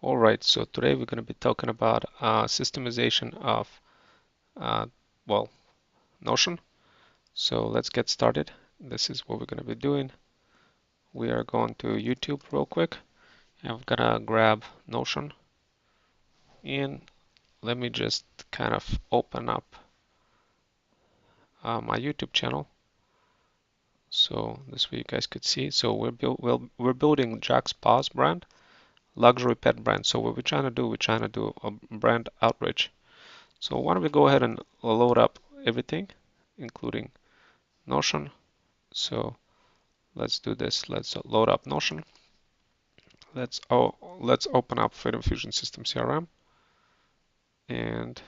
Alright, so today we're going to be talking about systemization of, uh, well, Notion. So let's get started. This is what we're going to be doing. We are going to YouTube real quick, and we're going to grab Notion. And let me just kind of open up my YouTube channel. So this way you guys could see. So we're building Jack's Paws brand, luxury pet brand. So what we're trying to do, a brand outreach. So why don't we go ahead and load up everything, including Notion. So let's do this. Let's load up Notion. Let's open up Freedom Fusion System CRM, and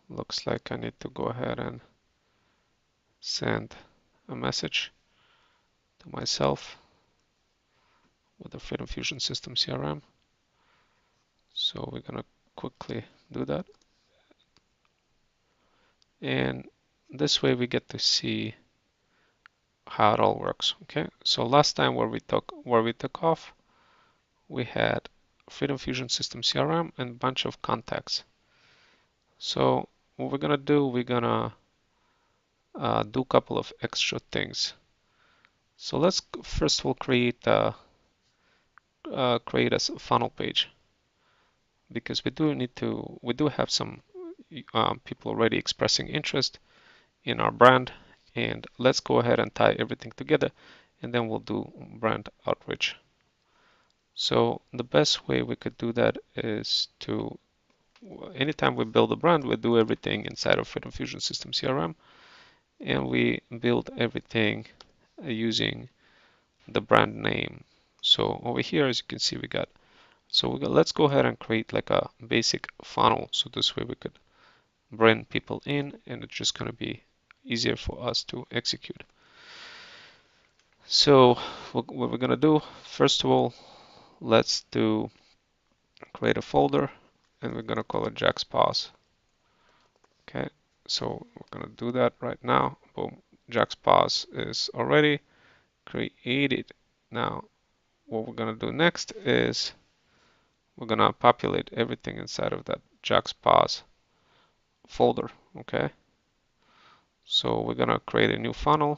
looks like I need to go ahead and send a message to myself with the Freedom Fusion System CRM. So we're gonna quickly do that, and this way we get to see how it all works. Okay, so last time where we took off, we had Freedom Fusion System CRM and a bunch of contacts. So what we're gonna do, we're gonna do a couple of extra things. So let's first of all create a funnel page, because we do have some people already expressing interest in our brand, and let's go ahead and tie everything together, and then we'll do brand outreach. So the best way we could do that is to, anytime we build a brand, we do everything inside of Freedom Fusion System CRM, and we build everything using the brand name. So over here, as you can see, let's go ahead and create like a basic funnel. So this way we could bring people in, and it's just going to be easier for us to execute. So what we're going to do, first of all, let's create a folder, and we're going to call it Jack's Paws. Okay, so we're going to do that right now. Boom, Jack's Paws is already created. Now, what we're going to do next is we're going to populate everything inside of that Jack's Paws folder. Okay, so we're going to create a new funnel,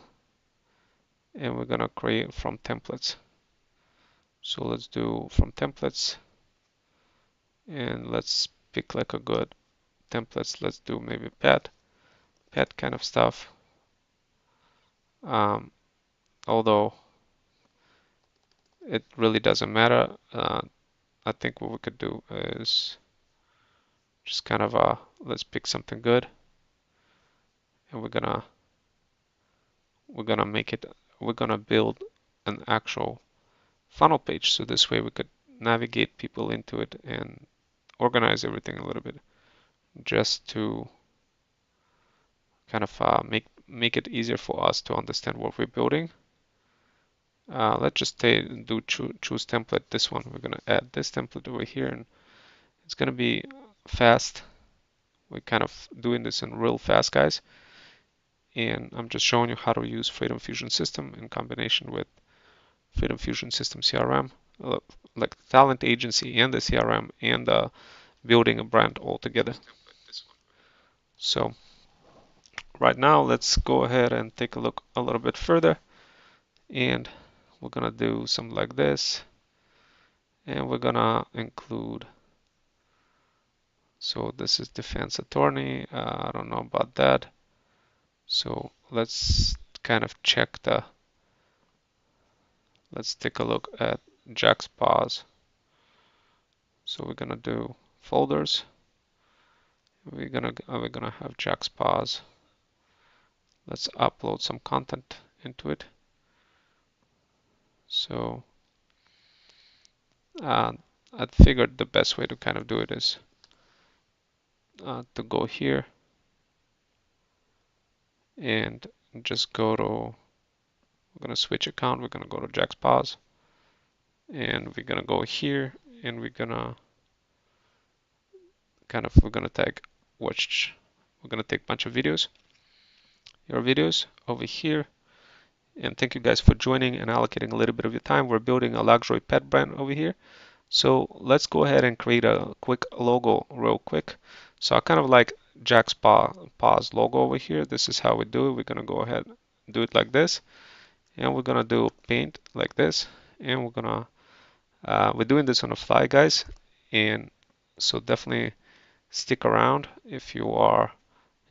and we're going to create from templates. So let's do from templates, and let's pick like a good templates. Let's do maybe pet kind of stuff. Although it really doesn't matter. I think what we could do is just kind of let's pick something good, and we're gonna build an actual funnel page. So this way we could navigate people into it and organize everything a little bit, just to kind of make it easier for us to understand what we're building. Let's just choose template. This one, we're gonna add this template over here, and it's gonna be fast. We're kind of doing this in real fast, guys. And I'm just showing you how to use Freedom Fusion System in combination with Freedom Fusion System CRM, like talent agency and the CRM and building a brand all together. So right now, let's go ahead and take a look a little bit further, and we're gonna do something like this, and we're gonna include. So this is defense attorney. I don't know about that. So let's kind of check the. Let's take a look at Jack's Paws. So we're gonna do folders. We're gonna have Jack's Paws. Let's upload some content into it. So I figured the best way to kind of do it is to go here and just go to. We're gonna switch account. We're gonna go to Jack's Paws, and we're gonna go here, and we're gonna tag watch. We're gonna take a bunch of videos. Your videos over here. And thank you guys for joining and allocating a little bit of your time. We're building a luxury pet brand over here. So let's go ahead and create a quick logo real quick. So I kind of like Jack's Paws logo over here. This is how we do it. We're gonna go ahead and do it like this, and we're gonna do paint like this, and we're doing this on the fly, guys, and so definitely stick around if you are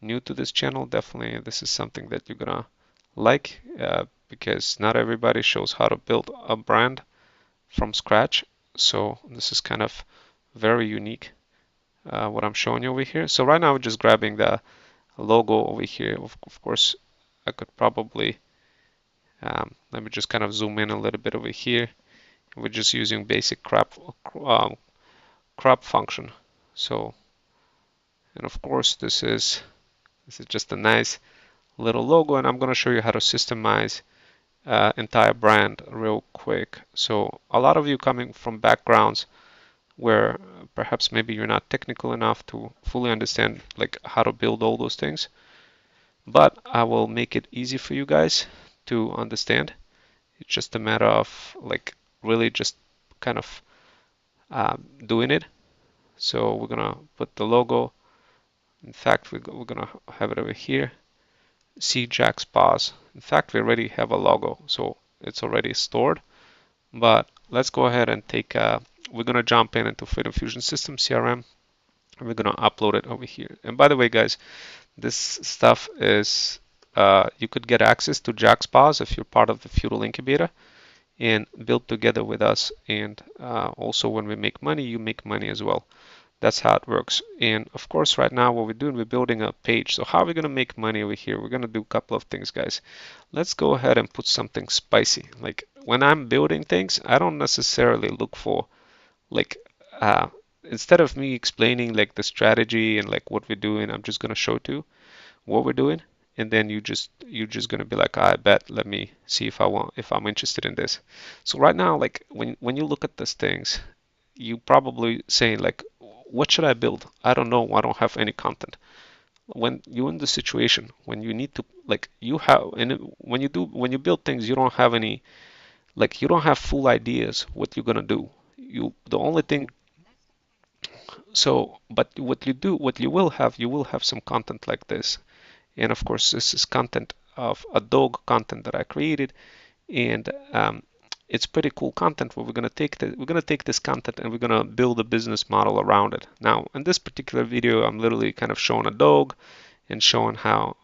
new to this channel. Definitely this is something that you're gonna like, because not everybody shows how to build a brand from scratch. So this is kind of very unique, what I'm showing you over here. So right now we're just grabbing the logo over here. Of course, I could probably, let me just kind of zoom in a little bit over here. We're just using basic um, crop function. So, and of course this is just a nice little logo, and I'm going to show you how to systemize entire brand real quick. So a lot of you coming from backgrounds where perhaps maybe you're not technical enough to fully understand like how to build all those things, but I will make it easy for you guys to understand. It's just a matter of like really just kind of doing it. So we're gonna put the logo. In fact, we're gonna have it over here. See Jack's Paws. In fact, we already have a logo, so it's already stored. But let's go ahead and we're gonna jump into Freedom Fusion System CRM, and we're gonna upload it over here. And by the way, guys, this stuff is, you could get access to Jack's Paws if you're part of the Feudal Incubator and build together with us. And also when we make money, you make money as well. That's how it works. And of course, right now, what we're doing, we're building a page. So how are we going to make money over here? We're going to do a couple of things, guys. Let's go ahead and put something spicy. Like when I'm building things, I don't necessarily look for like, instead of me explaining like the strategy and like what we're doing, I'm just going to show it to you what we're doing. And then you're just gonna be like, I bet, let me see if I'm interested in this. So right now, like when you look at these things, you probably saying like, what should I build? I don't know. I don't have any content. When you're in the situation when you need to like you have and when you build things, you don't have any like you don't have full ideas what you're gonna do. The only thing so but what you will have some content like this. And of course, this is content of a dog content that I created, and it's pretty cool content where we're gonna take this content and we're gonna build a business model around it. Now, in this particular video, I'm literally kind of showing a dog and showing how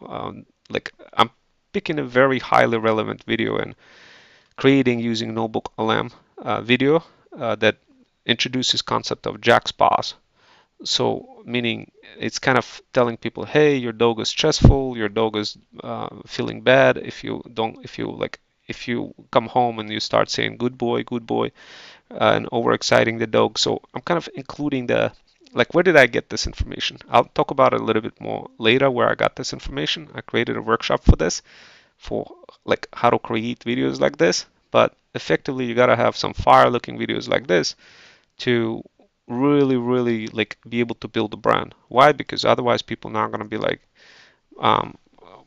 like I'm picking a very highly relevant video and creating using Notebook LM video that introduces concept of Jack's paws. So, meaning it's kind of telling people, hey, your dog is stressful, your dog is feeling bad. If you come home and you start saying good boy, and overexciting the dog. So I'm kind of including like, where did I get this information? I'll talk about it a little bit more later where I got this information. I created a workshop for this, for like how to create videos like this. But effectively, you gotta have some fire-looking videos like this to really like be able to build a brand. Why? Because otherwise people are not going to be like um,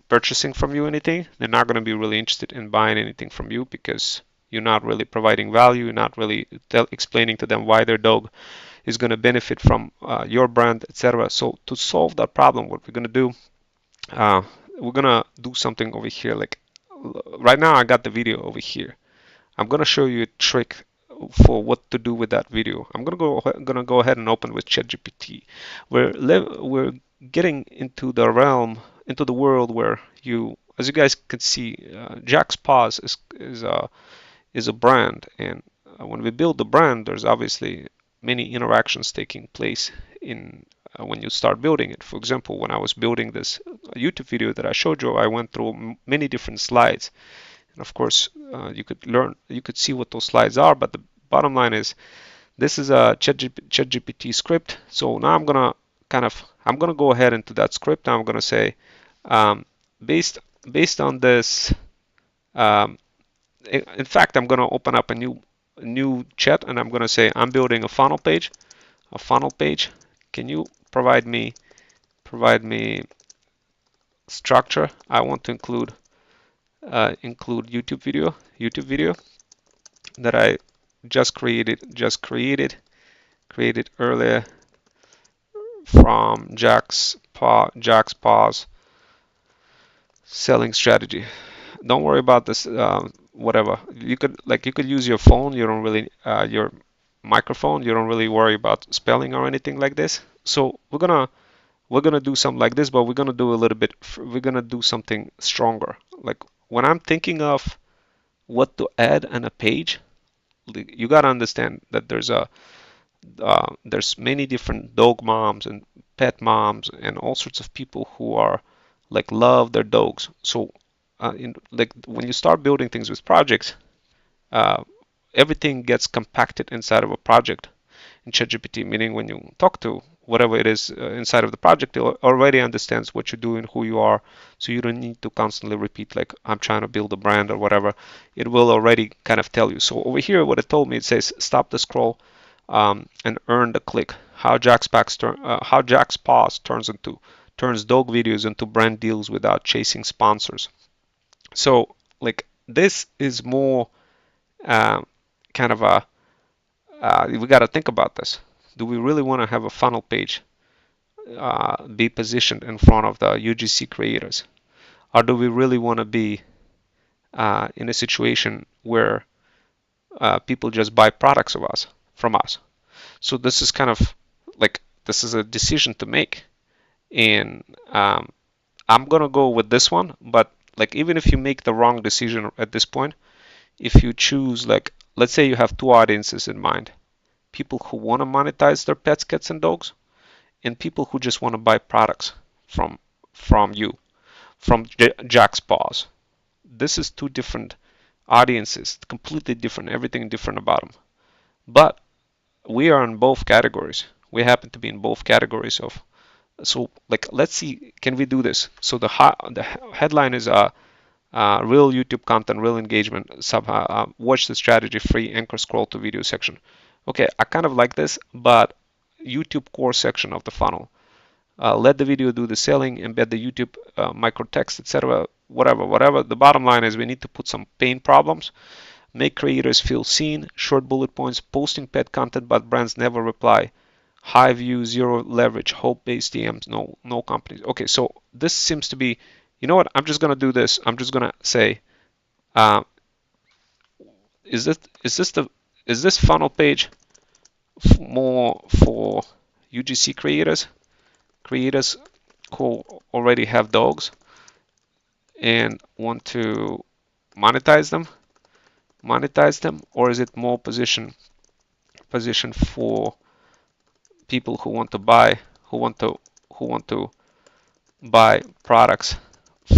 purchasing from you anything. They're not going to be really interested in buying anything from you because you're not really providing value. You're not really explaining to them why their dog is going to benefit from your brand, etc. So to solve that problem, what we're going to do, uh, we're going to do something over here. Like right now I got the video over here. I'm going to show you a trick for what to do with that video. I'm gonna go ahead and open with ChatGPT. We're getting into the realm, into the world where as you guys can see, Jack's Paws is a brand, and when we build the brand, there's obviously many interactions taking place in when you start building it. For example, when I was building this YouTube video that I showed you, I went through many different slides. And of course, you could see what those slides are, but the bottom line is this is a ChatGPT script. So now I'm gonna go ahead into that script. I'm gonna say, um, based based on this, um, in fact, I'm gonna open up a new chat and I'm gonna say I'm building a funnel page. A funnel page. Can you provide me structure? I want to include YouTube video that I just created created earlier from Jack's Paws selling strategy. Don't worry about this. Whatever you could use your phone. You don't really your microphone. You don't really worry about spelling or anything like this. So we're gonna do something like this, but we're gonna do a little bit. We're gonna do something stronger. Like when I'm thinking of what to add on a page, you gotta understand that there's many different dog moms and pet moms and all sorts of people who are like love their dogs. So like when you start building things with projects, uh, everything gets compacted inside of a project in ChatGPT, meaning when you talk to whatever it is inside of the project, it already understands what you're doing, who you are, so you don't need to constantly repeat like I'm trying to build a brand or whatever. It will already kind of tell you. So over here, what it told me, it says stop the scroll and earn the click. How Jack's Paws turns dog videos into brand deals without chasing sponsors. So like this is more uh, kind of a we got to think about this. Do we really want to have a funnel page be positioned in front of the UGC creators, or do we really want to be in a situation where people just buy products of us from us? So this is kind of like this is a decision to make, and I'm gonna go with this one. But like even if you make the wrong decision at this point, if you choose like let's say you have two audiences in mind, people who want to monetize their pets, cats, and dogs, and people who just want to buy products from from you, from Jack's Paws. This is two different audiences, completely different, everything different about them. But we are in both categories. We happen to be in both categories of. So like, let's see, can we do this? So the headline is real YouTube content, real engagement. Watch the strategy free anchor scroll to video section. Okay, I kind of like this, but YouTube core section of the funnel. Let the video do the selling, embed the YouTube micro text, etc. Whatever. The bottom line is we need to put some pain problems, make creators feel seen, short bullet points, posting pet content, but brands never reply. High view, zero leverage, hope-based DMs, no companies. Okay, so this seems to be, you know what? I'm just gonna do this. I'm just gonna say, uh, is this is this funnel page more for UGC creators who already have dogs and want to monetize them, or is it more position for people who want to buy who want to buy products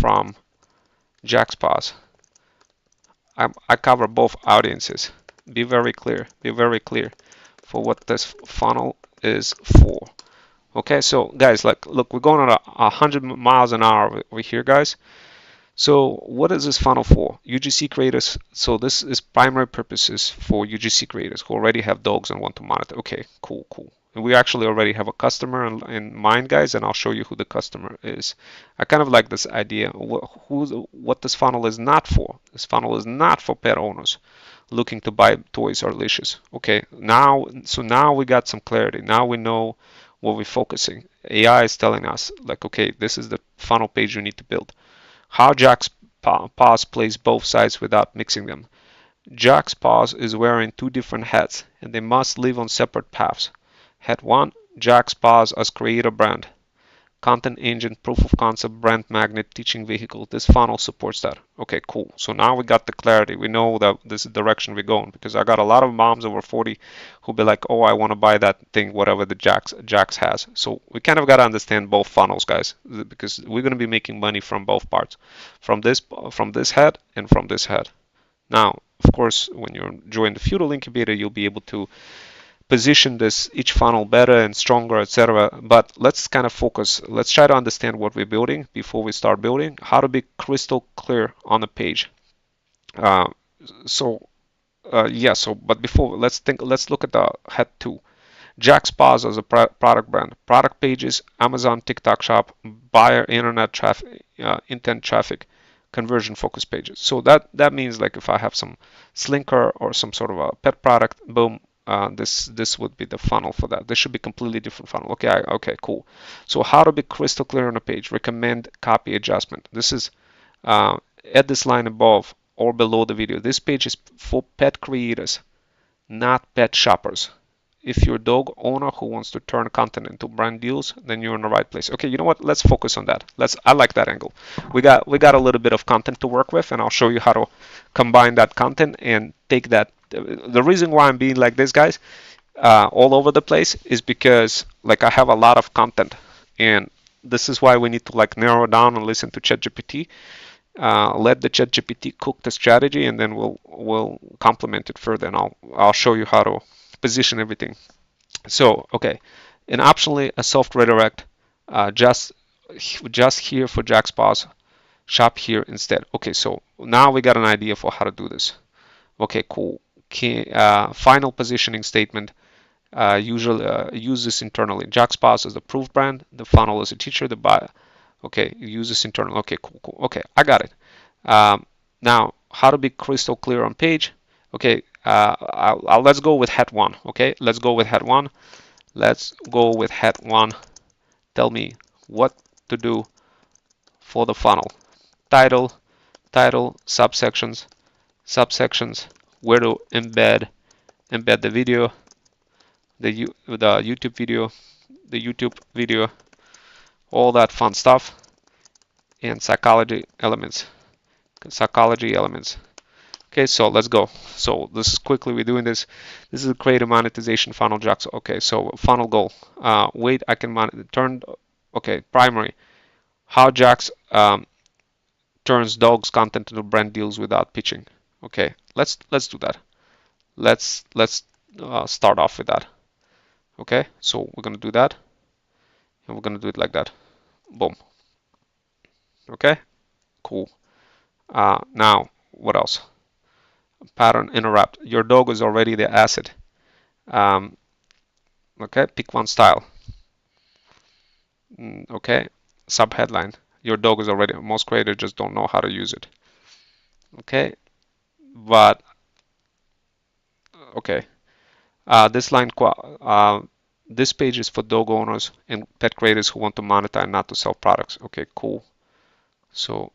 from Jack's Paws? I cover both audiences. Be very clear. Be very clear for what this funnel is for. Okay, so guys, like, look, we're going at 100 miles an hour over here, guys. So what is this funnel for? UGC creators. So this is primary purposes for UGC creators who already have dogs and want to monitor. Okay, cool. And we actually already have a customer in mind, guys, and I'll show you who the customer is. I kind of like this idea. What this funnel is not for. This funnel is not for pet owners looking to buy toys or leashes. Okay, now we got some clarity. Now we know what we're focusing. AI is telling us, like, okay, this is the funnel page you need to build. How Jack's Paws plays both sides without mixing them. Jack's Paws is wearing two different hats, and they must live on separate paths. Hat 1, Jack's Paws as creator brand. Content engine, proof of concept, brand magnet, teaching vehicle. This funnel supports that. Okay, cool. So now we got the clarity. We know that this is the direction we're going, because I got a lot of moms over 40 who be like, oh, I want to buy that thing, whatever the Jack's has. So we kind of got to understand both funnels, guys, because we're going to be making money from both parts, from this head and from this head. Now, of course, when you join the Feudal Incubator, you'll be able to position each funnel better and stronger, etc. But let's kind of focus. Let's try to understand what we're building before we start building. How to be crystal clear on the page. Uh, so yeah. So but before let's look at the head 2. Jack's Paws as a product brand. Product pages, Amazon, TikTok Shop, buyer, internet traffic, intent traffic, conversion focus pages. So that means like if I have some slinker or some sort of a pet product, boom, this would be the funnel for that. This should be completely different funnel. Okay, okay, cool. So how to be crystal clear on a page? Recommend copy adjustment. This is at this line above or below the video. This page is for pet creators, not pet shoppers. If you're a dog owner who wants to turn content into brand deals, then you're in the right place. Okay, you know what? Let's focus on that. I like that angle. We got a little bit of content to work with, and I'll show you how to combine that content and take that. The reason why I'm being like this, guys, all over the place, is because like I have a lot of content, and this is why we need to like narrow down and listen to ChatGPT. Let the ChatGPT cook the strategy, and then we'll complement it further, and I'll show you how to position everything. So okay, and optionally a soft redirect, just here for Jack's Paws, shop here instead. Okay, so now we got an idea for how to do this. Okay, cool. Final positioning statement. Usually use this internally. Jack's Paws is the proof brand. The funnel is a teacher. The buy. Okay, use this internally. Okay, cool. Okay, I got it. Now, how to be crystal clear on page? Okay, let's go with head one. Okay, let's go with head one. Let's go with head one. Tell me what to do for the funnel. Title, subsections, where to embed the video, the YouTube video, all that fun stuff, and psychology elements. Okay, so let's go. So this is quickly we're doing this. This is a creative monetization funnel, Jacks. Okay, so funnel goal. Wait, I can turn. Okay, primary. How Jacks turns dogs content into brand deals without pitching. Okay, let's do that. Let's start off with that. Okay, so we're gonna do that, and we're gonna do it like that. Boom. Okay, cool. Now what else? Pattern interrupt. Your dog is already the asset. Um, okay, pick one style. Okay, sub headline. Your dog is already. Most creators just don't know how to use it. Okay, but okay. This line, this page is for dog owners and pet creators who want to monetize, not to sell products. Okay, cool. So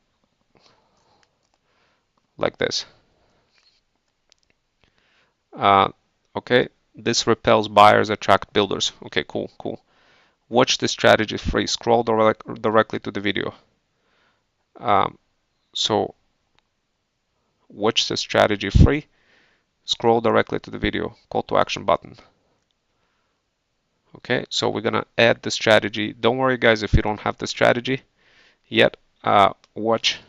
like this. Okay, this repels buyers, attract builders. Okay, cool. Watch this strategy free. Scroll directly to the video. So watch the strategy free. Scroll directly to the video. Call to action button. Okay, so we're gonna add the strategy. Don't worry, guys, if you don't have the strategy yet. Watch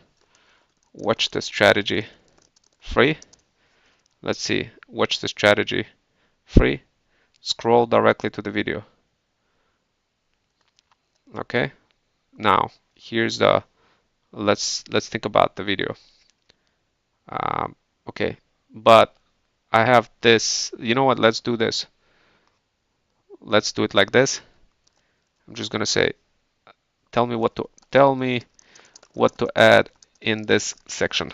the strategy free. Let's see. Watch the strategy free. Scroll directly to the video. Okay. Now here's the. Let's think about the video. Okay, but I have this. You know what? Let's do this. Let's do it like this. I'm just gonna say, tell me what to add in this section,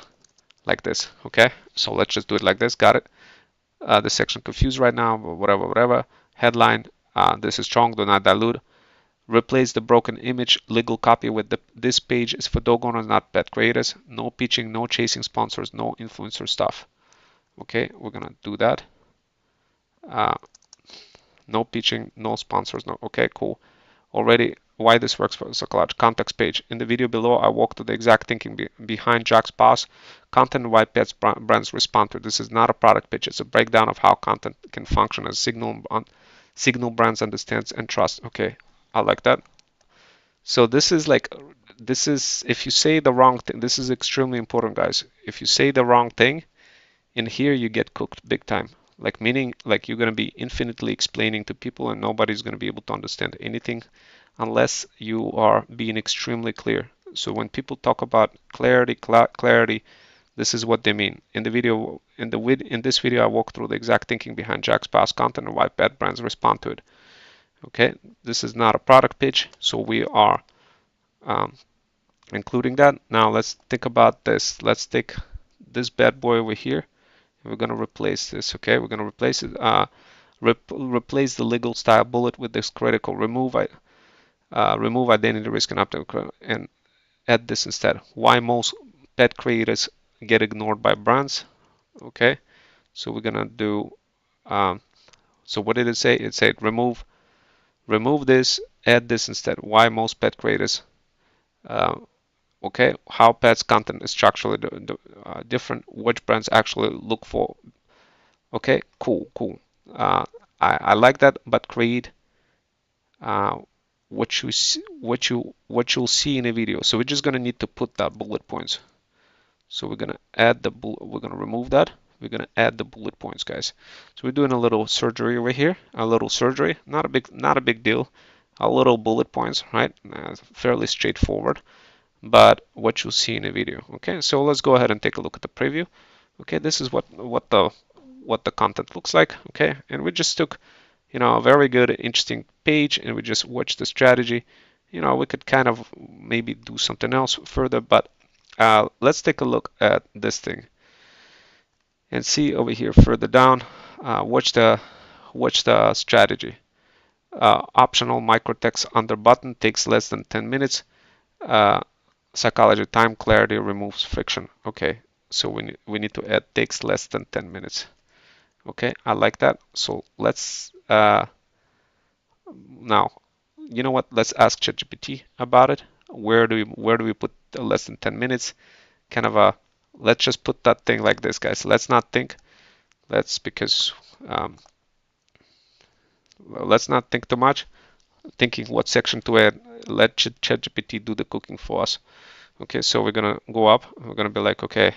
like this. Okay, so let's just do it like this. Got it? The section confused right now, but whatever. Headline. This is strong. Do not dilute. Replace the broken image legal copy with this page is for dog owners, not pet creators. No pitching, no chasing sponsors, no influencer stuff. Okay, we're gonna do that. No pitching, no sponsors, no. Okay, cool. Already, why this works for psychology. Context page. In the video below, I walk through the exact thinking behind Jack's Paws. Content and why pets brands respond to it. This is not a product pitch. It's a breakdown of how content can function as signal brands understands and trust. Okay, I like that. So this is if you say the wrong thing, this is extremely important, guys. If you say the wrong thing, in here you get cooked big time. Like meaning like you're going to be infinitely explaining to people and nobody's going to be able to understand anything unless you are being extremely clear. So when people talk about clarity, this is what they mean. In this video I walk through the exact thinking behind Jack's past content and why pet brands respond to it. Okay, this is not a product pitch, so we are including that. Now let's think about this. Let's take this bad boy over here. We're going to replace this. Okay, we're going to replace it. replace the legal style bullet with this critical remove identity risk and add this instead. Why most pet creators get ignored by brands. Okay, so we're gonna do. Um, so what did it say? It said remove this, add this instead. Why most pet creators. Uh, okay, how pets content is structurally different. Which brands actually look for. Okay, cool. Uh, I like that, but create uh, what you'll see in a video. So we're just gonna need to put that bullet points. So we're gonna add the we're gonna remove that. We're gonna add the bullet points, guys. So we're doing a little surgery over here, a little surgery, not a big deal, a little bullet points, right? Fairly straightforward, but what you'll see in a video. Okay, so let's go ahead and take a look at the preview. Okay, this is what the content looks like. Okay, and we just took a very good, interesting page, and we just watched the strategy. We could kind of maybe do something else further, but let's take a look at this thing and see over here further down. Watch the strategy. Optional micro text under button takes less than 10 minutes. Uh, Psychology time clarity removes friction. Okay, so we need to add takes less than 10 minutes. Okay, I like that. So let's now, you know what? Let's ask ChatGPT about it. Where do we put the less than 10 minutes? Kind of a let's just put that thing like this, guys. Let's not think. Because let's not think too much. Thinking what section to add. Let ChatGPT do the cooking for us. Okay, so we're gonna go up. We're gonna be like, okay,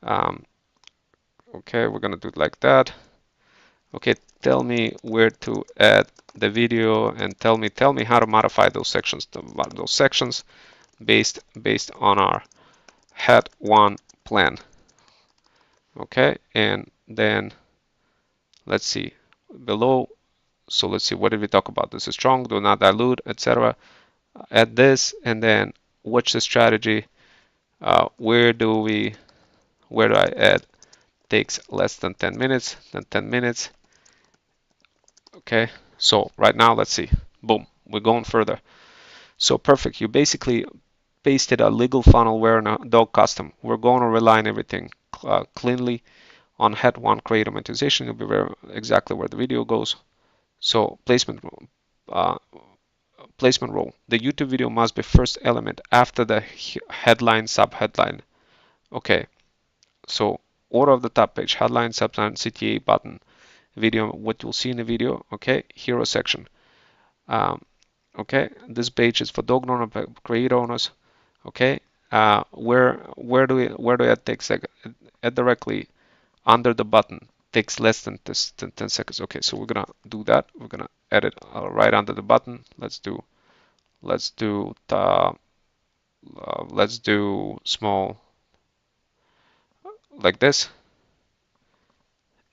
um, okay, we're gonna do it like that. Okay, tell me where to add the video and tell me how to modify those sections based on our head one plan. Okay, and then let's see below. So let's see, what did we talk about? This is strong, do not dilute, etc. Add this, and then watch the strategy. Where do I add? Takes less than 10 minutes. Okay, so right now let's see. Boom, we're going further. So perfect. You basically pasted a legal funnel where a dog custom. We're going to rely on everything cleanly on head one create monetization. You'll be very exactly where the video goes. So uh, placement role. The YouTube video must be first element after the headline, subheadline. Okay, so order of the top page, headline, subheadline, CTA button, video, what you'll see in the video. Okay, hero section. Um, okay, this page is for dog owner, create owners. Okay, where do I take directly under the button? Takes less than 10 seconds. Okay, so we're gonna do that. We're gonna edit right under the button. Let's do small like this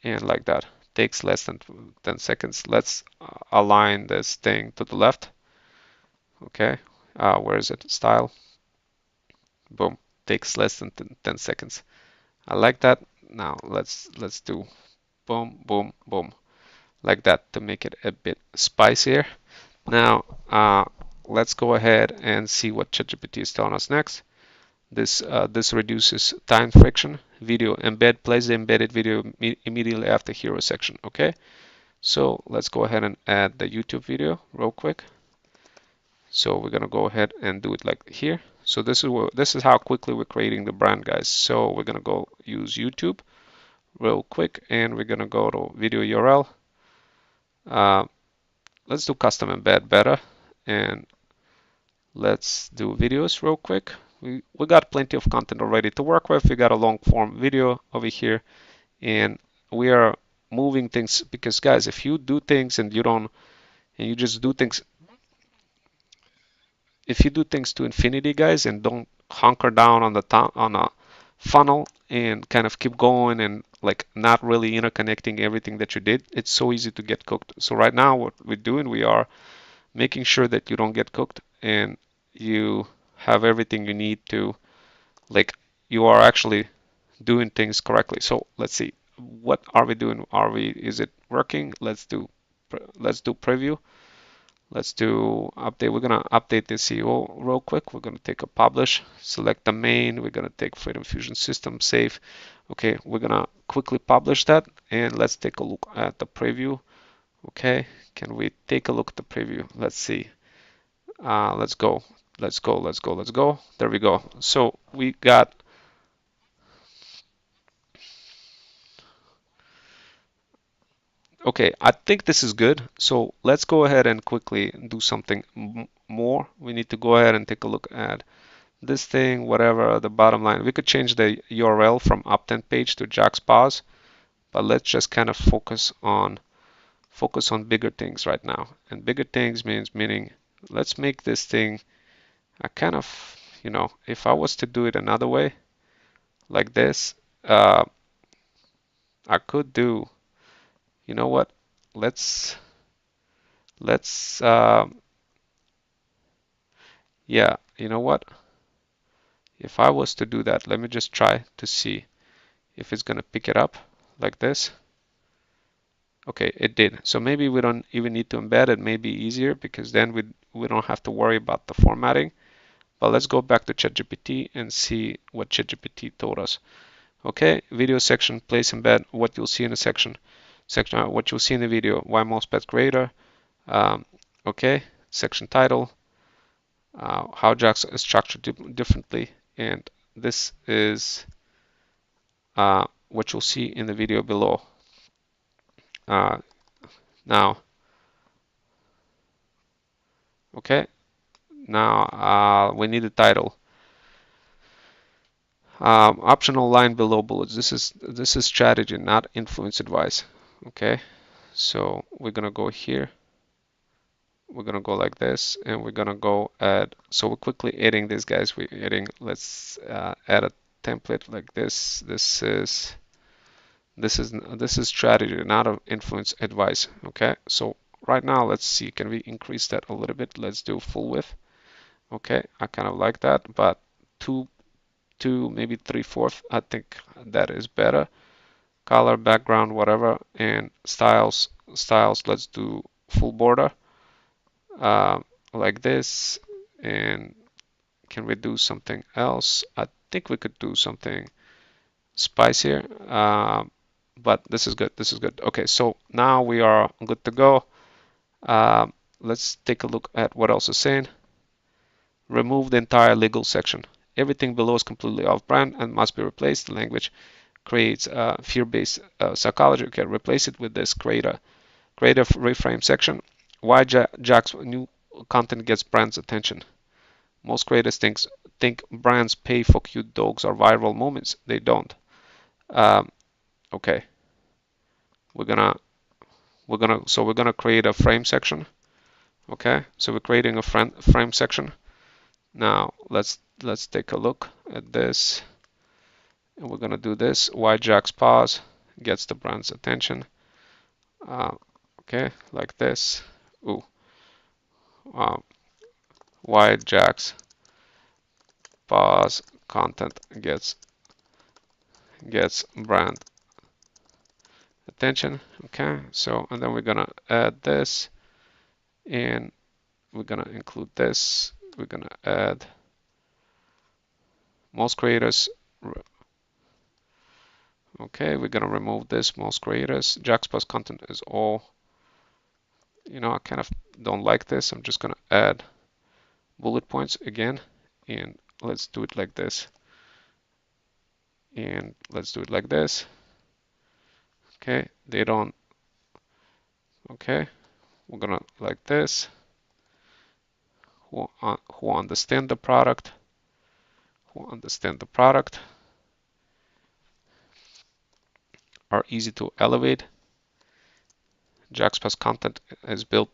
and like that. Takes less than 10 seconds. Let's align this thing to the left. Okay, where is it? Style. Boom. Takes less than 10 seconds. I like that. Now let's do boom, boom, boom, like that to make it a bit spicier. Now let's go ahead and see what ChatGPT is telling us next. This reduces time friction. Video embed plays the embedded video immediately after hero section. Okay, so let's go ahead and add the YouTube video real quick. So we're gonna go ahead and do it like here. So this is how quickly we're creating the brand, guys. So we're gonna go use YouTube real quick, and we're gonna go to video URL. Let's do custom embed better, and let's do videos real quick. We got plenty of content already to work with. We got a long form video over here, and we are moving things because, guys, if you do things and you just do things, if you do things to infinity, guys, and don't hunker down on a funnel and kind of keep going and like not really interconnecting everything that you did, it's so easy to get cooked. So right now what we're doing, we are making sure that you don't get cooked and you have everything you need to, like, you are actually doing things correctly. So let's see. what are we doing? Is it working? Let's do preview. Let's do update. We're gonna update the CEO real quick. We're gonna take a publish, select the main. We're gonna take Freedom Fusion System, save. Okay, we're gonna quickly publish that, and let's take a look at the preview. Okay, can we take a look at the preview? Let's see. Let's go. Let's go. Let's go. Let's go. There we go. So we got. Okay, I think this is good. So let's go ahead and quickly do something more. We need to go ahead and take a look at this thing, whatever the bottom line. We could change the URL from opt-in page to Jack's pause, but let's just kind of focus on bigger things right now. And bigger things meaning let's make this thing a kind of, if I was to do it another way, like this, I could do, you know what? Let's let's yeah, you know what? If I was to do that, let me just try to see if it's gonna pick it up like this. Okay, it did. So maybe we don't even need to embed it, maybe easier because then we don't have to worry about the formatting. But let's go back to ChatGPT and see what ChatGPT told us. Okay, video section, place embed, what you'll see in the section, what you'll see in the video, why most pet creator. Um, okay, section title, how Jax is structured differently, and this is what you'll see in the video below. Uh, now, okay, now we need a title. Optional line below bullets. This is strategy, not influence advice. Okay, so we're gonna go here. We're gonna go like this, and we're gonna go add. So we're quickly adding these guys. We're adding. Let's add a template like this. This is strategy, not of influence advice. Okay, so right now let's see. Can we increase that a little bit? Let's do full width. Okay, I kind of like that, but two, maybe 3/4. I think that is better. Color, background, whatever, and styles. Let's do full border, uh, like this. And can we do something else? I think we could do something spicier, but this is good. This is good. Okay, so now we are good to go. Let's take a look at what else is saying. Remove the entire legal section. Everything below is completely off-brand and must be replaced. The language creates fear-based psychology. Okay, replace it with this creative reframe section. Why Jack's new content gets brands attention. Most creators think brands pay for cute dogs or viral moments. They don't. Um, okay, we're gonna create a frame section. Okay, so we're creating a frame section. Now let's take a look at this, and we're gonna do this. Why Jack's pause gets the brand's attention. Uh, okay, like this. Ooh, uh, why Jack's pause content gets brand attention. Okay, so and then we're gonna add this, and we're gonna include this. We're gonna add most creators. Okay, we're gonna remove this most creators. Jack's pause content is all. I kind of don't like this. I'm just gonna add bullet points again, and let's do it like this. And let's do it like this. Okay, they don't. Okay, we're gonna like this. Who understand the product? Who understand the product are easy to elevate. Jaxpa's content is built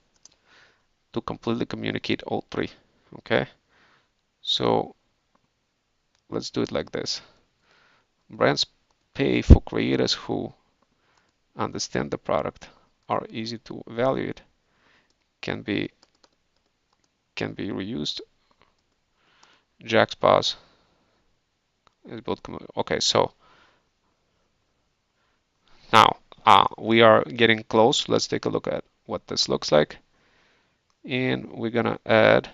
to completely communicate all three. Okay, so let's do it like this. Brands pay for creators who understand the product, are easy to evaluate, can be reused. Jaxpa's is built. Okay, so Now, we are getting close. Let's take a look at what this looks like. And we're gonna add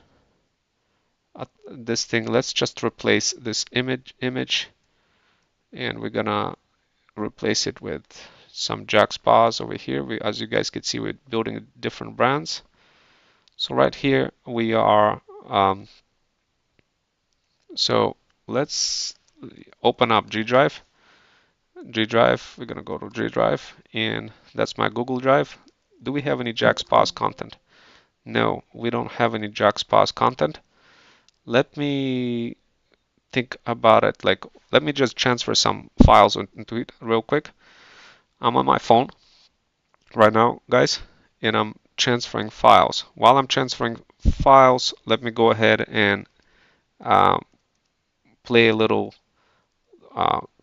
this thing. Let's just replace this image, and we're gonna replace it with some Jack Spas over here. As you guys can see, we're building different brands. So right here we are, so let's open up G Drive. We're gonna go to G Drive, and that's my Google Drive. Do we have any Jack Spas content? No, we don't have any Jack Spas content. Let me think about it. Like, let me just transfer some files into it real quick. I'm on my phone right now, guys, and I'm transferring files. While I'm transferring files, let me go ahead and play a little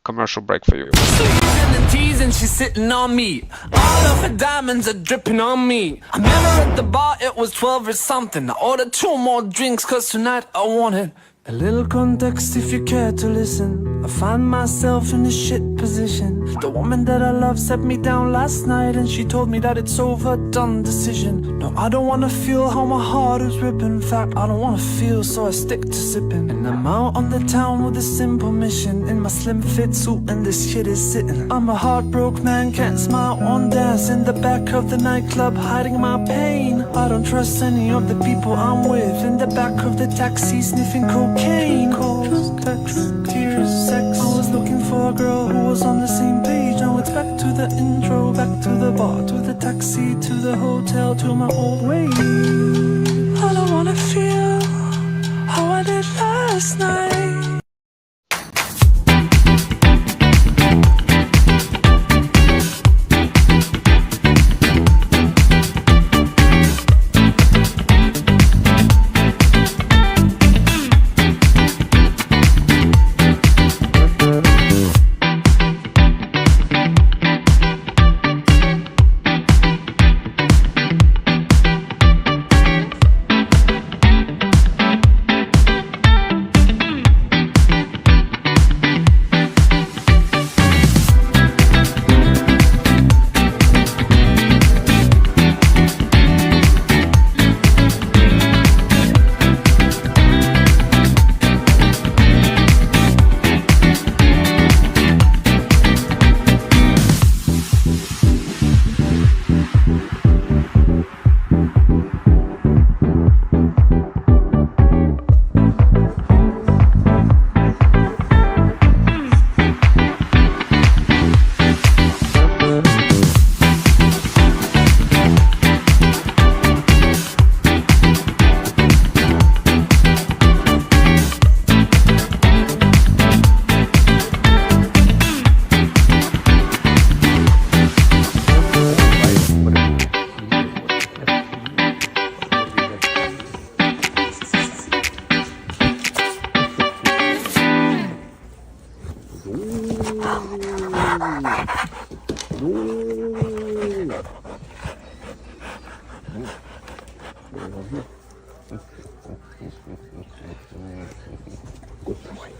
commercial break for you. So using the teas and she's sitting on me. All of her diamonds are dripping on me. I met her at the bar, it was 12 or something. I ordered 2 more drinks cause tonight I wanted a little context if you care to listen. I find myself in a shit position. The woman that I love set me down last night and she told me that it's over, done decision. No, I don't wanna feel how my heart is ripping. In fact, I don't wanna feel, so I stick to sipping. And I'm out on the town with a simple mission. In my slim fit suit and this shit is sitting. I'm a heartbroken man, can't smile, won't dance. In the back of the nightclub, hiding my pain. I don't trust any of the people I'm with. In the back of the taxi, sniffing cocaine. Calls, texts, tears, sex. I was looking for a girl who was on the same page. Now it's back to the intro, back to the bar, to the taxi, to the hotel, to my old way. I don't wanna feel how I did last night.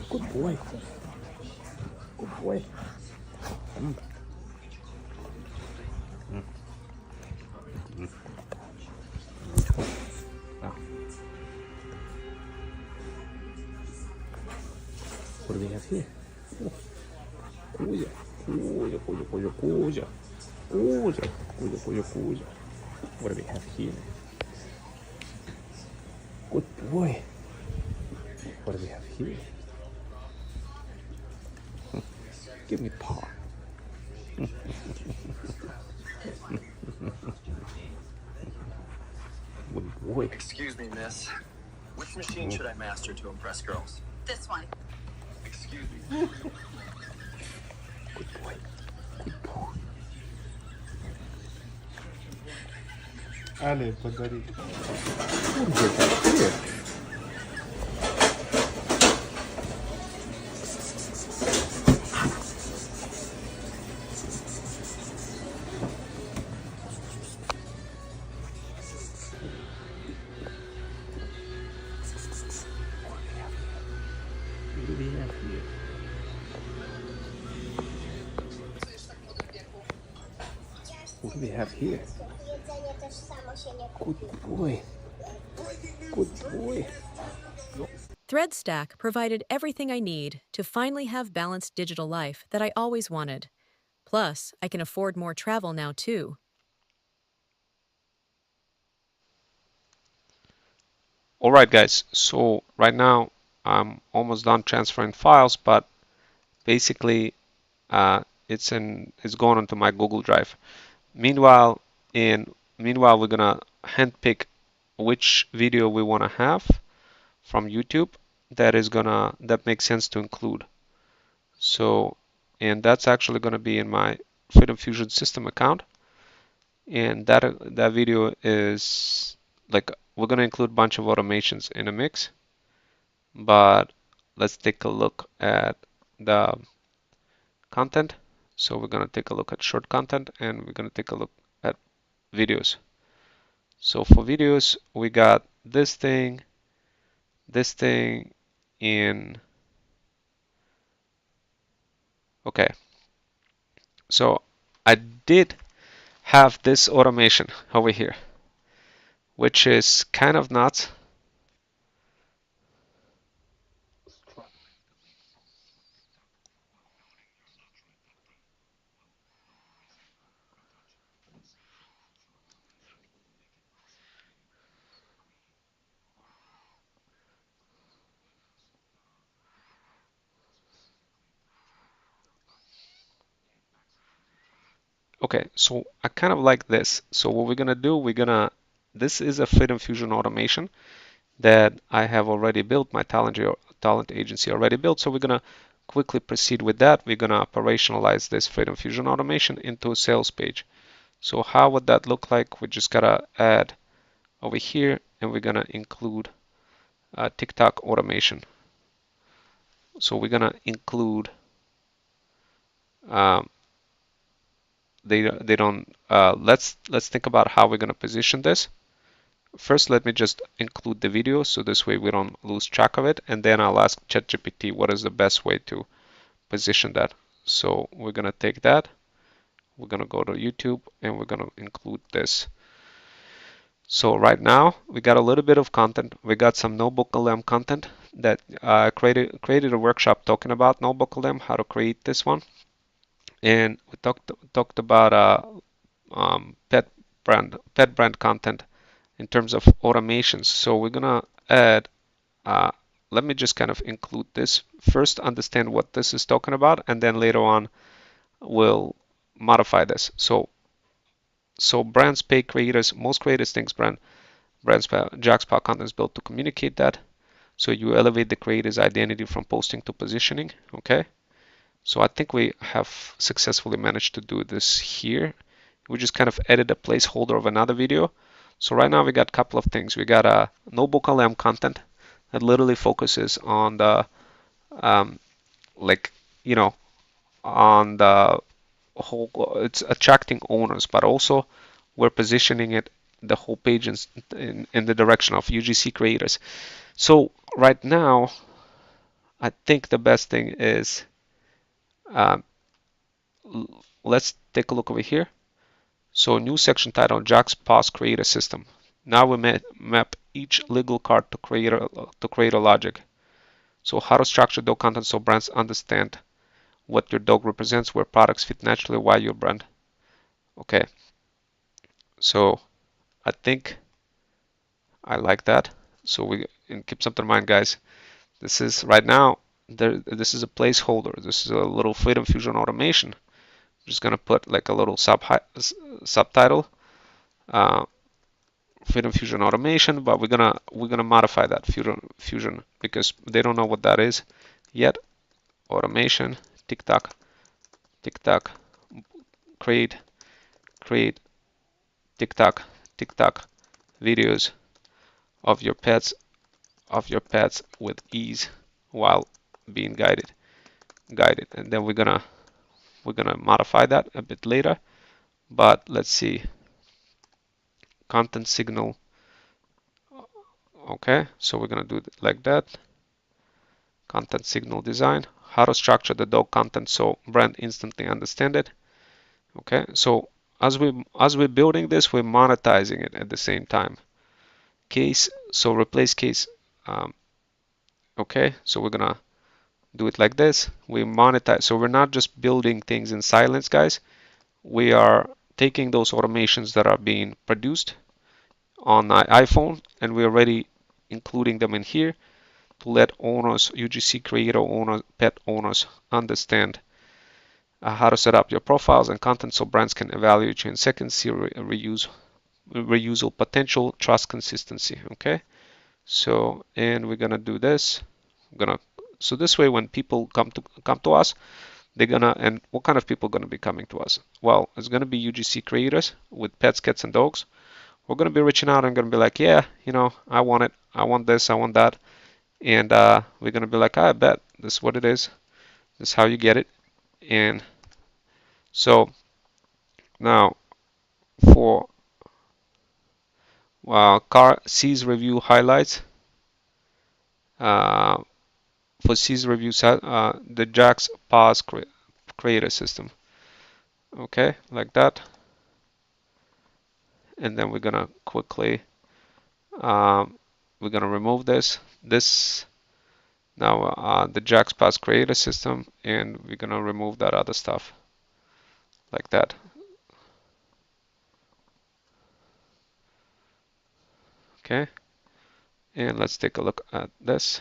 Good boy. Good boy. What do we have here? Кузя. What do we have here? Good boy. What do we have here? Give me paw. Good boy. Excuse me, miss. Which machine should I master to impress girls? This one. Excuse me. Good boy. Good boy. Ale, pодари. Kurde, tak. we have here? Good boy. Good boy. ThreadStack provided everything I need to finally have balanced digital life that I always wanted. Plus, I can afford more travel now too. All right, guys. So right now I'm almost done transferring files, but basically it's going onto my Google Drive. Meanwhile, we're gonna handpick which video we want to have from YouTube that makes sense to include. So, and that's actually gonna be in my Freedom Fusion System account, and that video is like we're gonna include a bunch of automations in a mix, but let's take a look at the content. So we're gonna take a look at short content, and we're gonna take a look at videos. So for videos, we got this thing, in, okay. So I did have this automation over here, which is kind of nuts. Okay, so I kind of like this. So what we're gonna do, this is a Freedom Fusion automation that I have already built, my talent agency already built. So we're gonna quickly proceed with that. We're gonna operationalize this Freedom Fusion automation into a sales page. So how would that look like? We just gotta add over here, and we're gonna include TikTok automation. So we're gonna include um, they don't let's think about how we're gonna position this. First, let me just include the video so this way we don't lose track of it, and then I'll ask ChatGPT what is the best way to position that. So we're gonna take that, we're gonna go to YouTube, and we're gonna include this. So right now we got a little bit of content. We got some NoBookLM content that I created a workshop talking about NoBookLM, how to create this one, and we talked about pet brand content in terms of automations. So we're gonna add. Let me just kind of include this first, understand what this is talking about, and then later on we'll modify this. So brands pay creators. Most creators think brands pay. Jaxpot content is built to communicate that. So you elevate the creator's identity from posting to positioning. Okay. So I think we have successfully managed to do this here. We just kind of added a placeholder of another video. So right now we got a couple of things. We got a NoBookLM content that literally focuses on the like on the whole. It's attracting owners, but also we're positioning it the whole page in the direction of UGC creators. So right now, I think the best thing is um, let's take a look over here. So new section titled Jaxpot's Creator System. Now we map each legal card to creator logic. So how to structure dog content so brands understand what your dog represents, where products fit naturally, why your brand. Okay, so I think I like that. So and keep something in mind, guys. This is right now. This is a placeholder. This is a little Freedom Fusion automation. I'm just gonna put like a little subtitle, Freedom Fusion automation, but we're gonna modify that Fusion because they don't know what that is yet. Automation, TikTok, create TikTok videos of your pets with ease while being guided, and then we're gonna modify that a bit later. But let's see, content signal. Okay, so we're gonna do it like that. Content signal design, how to structure the dog content so brand instantly understand it. Okay, so as we're building this, we're monetizing it at the same time. Case, so replace case. Um, okay, so we're gonna do it like this. We monetize. So we're not just building things in silence, guys. We are taking those automations that are being produced on the iPhone, and we're already including them in here to let owners, UGC creator owners, pet owners understand how to set up your profiles and content so brands can evaluate you in seconds, see reusable potential, trust consistency. Okay, so and we're gonna do this. We're gonna so this way when people come to us, they're gonna and what kind of people are gonna be coming to us? Well, it's gonna be UGC creators with pets, cats, and dogs. We're gonna be reaching out and gonna be like, yeah, I want it, I want this, I want that, and we're gonna be like, I bet this is what it is. This is how you get it, and so now for car sees review highlights. Uh, for sees review the Jax Pass creator system. Okay, like that. And then we're gonna quickly we're gonna remove this now the Jax Pass creator system, and we're gonna remove that other stuff like that. Okay, and let's take a look at this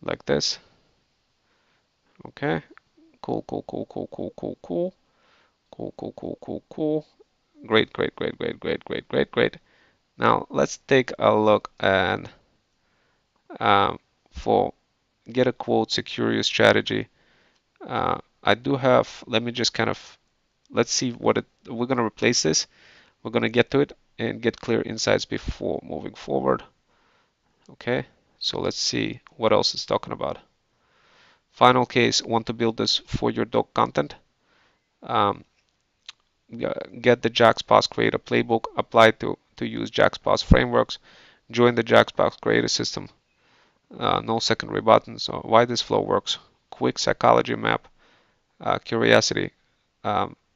like this. Okay, cool, cool, cool, cool, cool, cool, cool, cool, cool, cool, cool, cool. Great, great, great, great, great, great, great, great. Now let's take a look at for get a quote, secure your strategy. I do have, let me just kind of, let's see we're going to replace this. We're going to get to it and get clear insights before moving forward. Okay, so let's see what else it's talking about. Final case, want to build this for your dog content. Um, get the JaxPass Creator Playbook, apply to use JaxPass frameworks, join the JaxPass Creator System, no secondary buttons, why this flow works, quick psychology map, curiosity,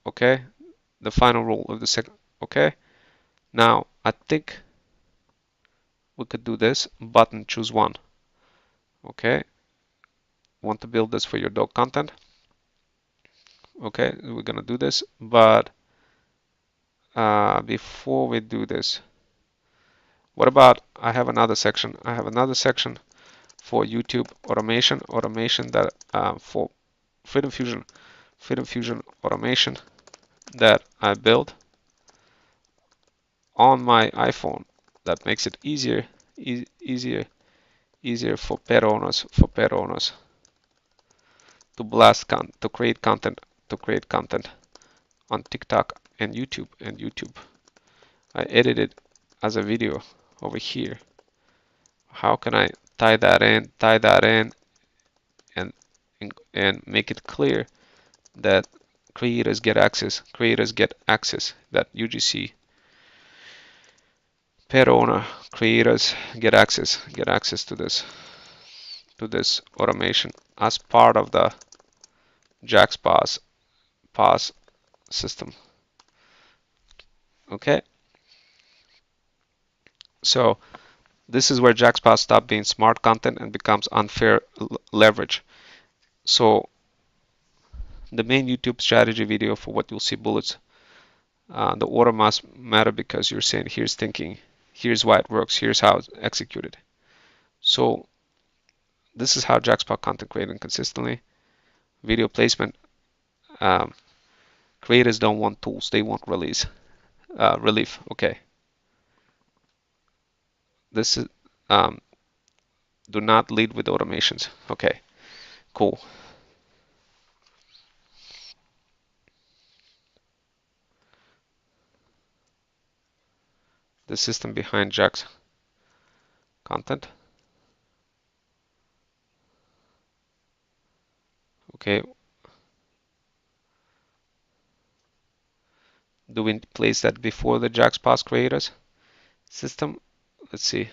okay, the final rule of the second, okay. Now, I think we could do this, button, choose one, okay, want to build this for your dog content, okay, we're gonna do this, but before we do this, what about, I have another section for YouTube automation that for Freedom Fusion automation that I built on my iPhone that makes it easier for pet owners to to create content on TikTok and YouTube. I edited as a video over here. How can I tie that in and and make it clear that creators get access, that UGC pet owner creators get access to this automation as part of the Jax Pass system. Okay, so this is where Jax Pass stops being smart content and becomes unfair leverage. So the main YouTube strategy video for what you'll see bullets. The order must matter because you're saying here's thinking, here's why it works, here's how it's executed. So this is how Jackspot content creating consistently. Video placement. Um, Creators don't want tools; they want relief. Okay. This is do not lead with automations. Okay. Cool. The system behind Jack's content. Okay. Do we place that before the Jack's Pass creators system? Let's see.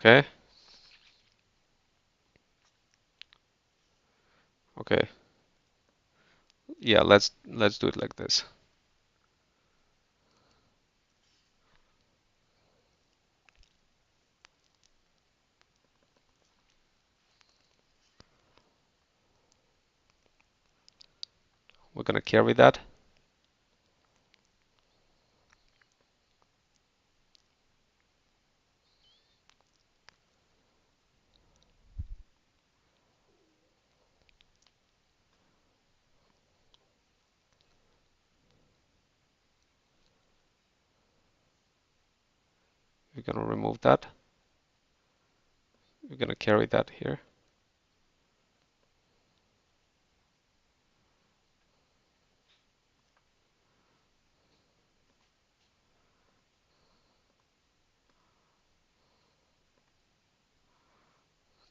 Okay. Okay. Yeah, let's do it like this. We're gonna carry that. We're gonna remove that. We're gonna carry that here.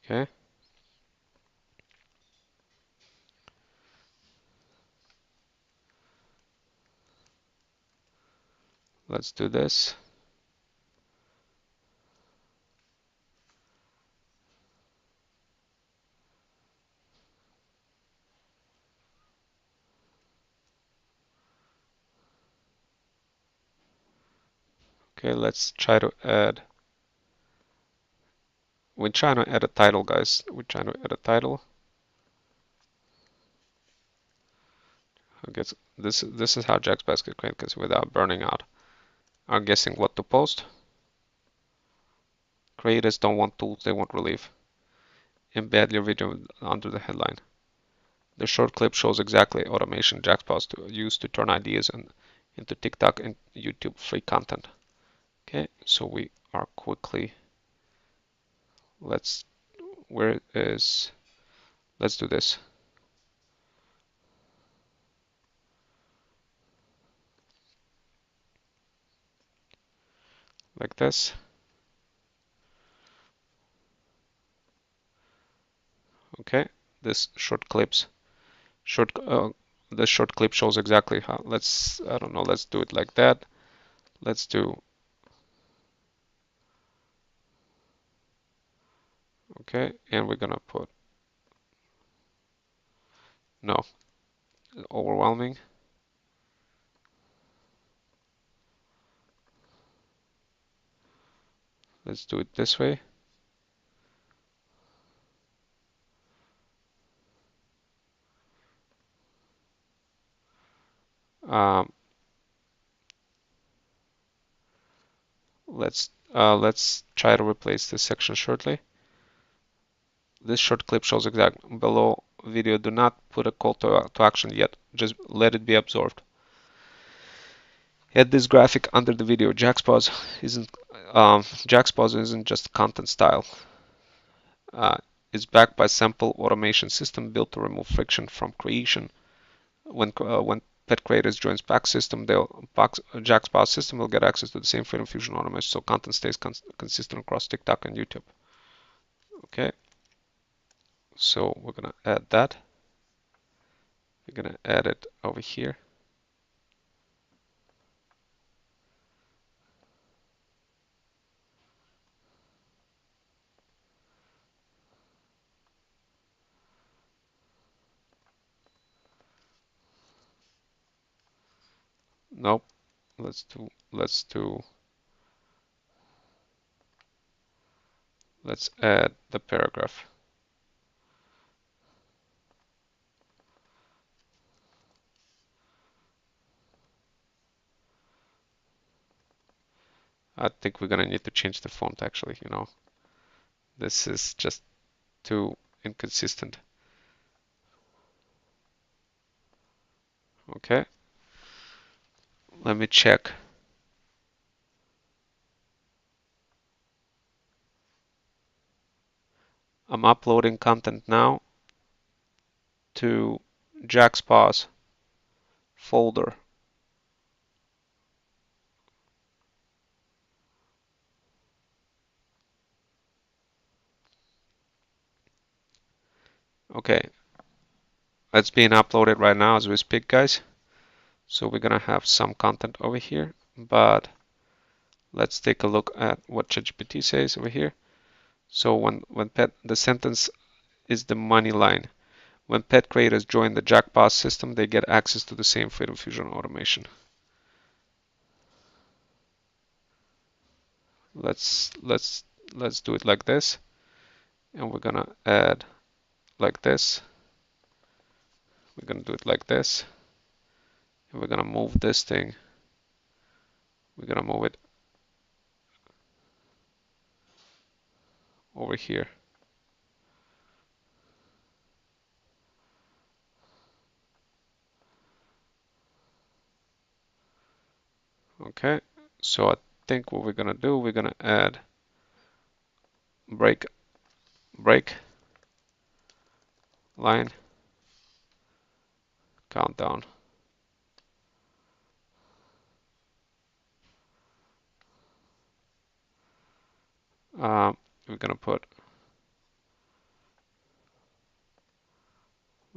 Okay. Let's do this. Okay, let's try to add. We're trying to add a title, guys. We're trying to add a title. I guess this is how Jack's Basket creates without burning out. I'm guessing what to post. Creators don't want tools, they want relief. Embed your video under the headline. The short clip shows exactly automation Jackpot use to turn ideas into TikTok and YouTube free content. Okay, so we are quickly, let's do this. Like this. Okay, this short clips, short, this short clip shows exactly how, I don't know, let's do it like that. Let's do, okay, and we're gonna put, no, overwhelming. Let's do it this way. Um, let's try to replace this section shortly. This short clip shows exact below video. Do not put a call to action yet. Just let it be absorbed. Add this graphic under the video. Jackspot isn't just content style. It's backed by simple automation system built to remove friction from creation. When pet creators join Pack system, Jackspot system will get access to the same Freedom Fusion automation, so content stays consistent across TikTok and YouTube. Okay, so we're gonna add that. We're gonna add it over here. Nope. Let's add the paragraph. I think we're gonna need to change the font actually, you know. This is just too inconsistent. Okay. Let me check. I'm uploading content now to Jackspot folder. Okay, it's being uploaded right now as we speak, guys. So we're gonna have some content over here, but let's take a look at what ChatGPT says over here. So when pet, the sentence is the money line. When pet creators join the Jackpot system, they get access to the same Freedom Fusion automation. Let's do it like this, and we're gonna add like this. We're gonna do it like this, and we're gonna move this thing. We're gonna move it over here. Okay, so I think what we're gonna do, we're gonna add break line countdown. We're gonna put,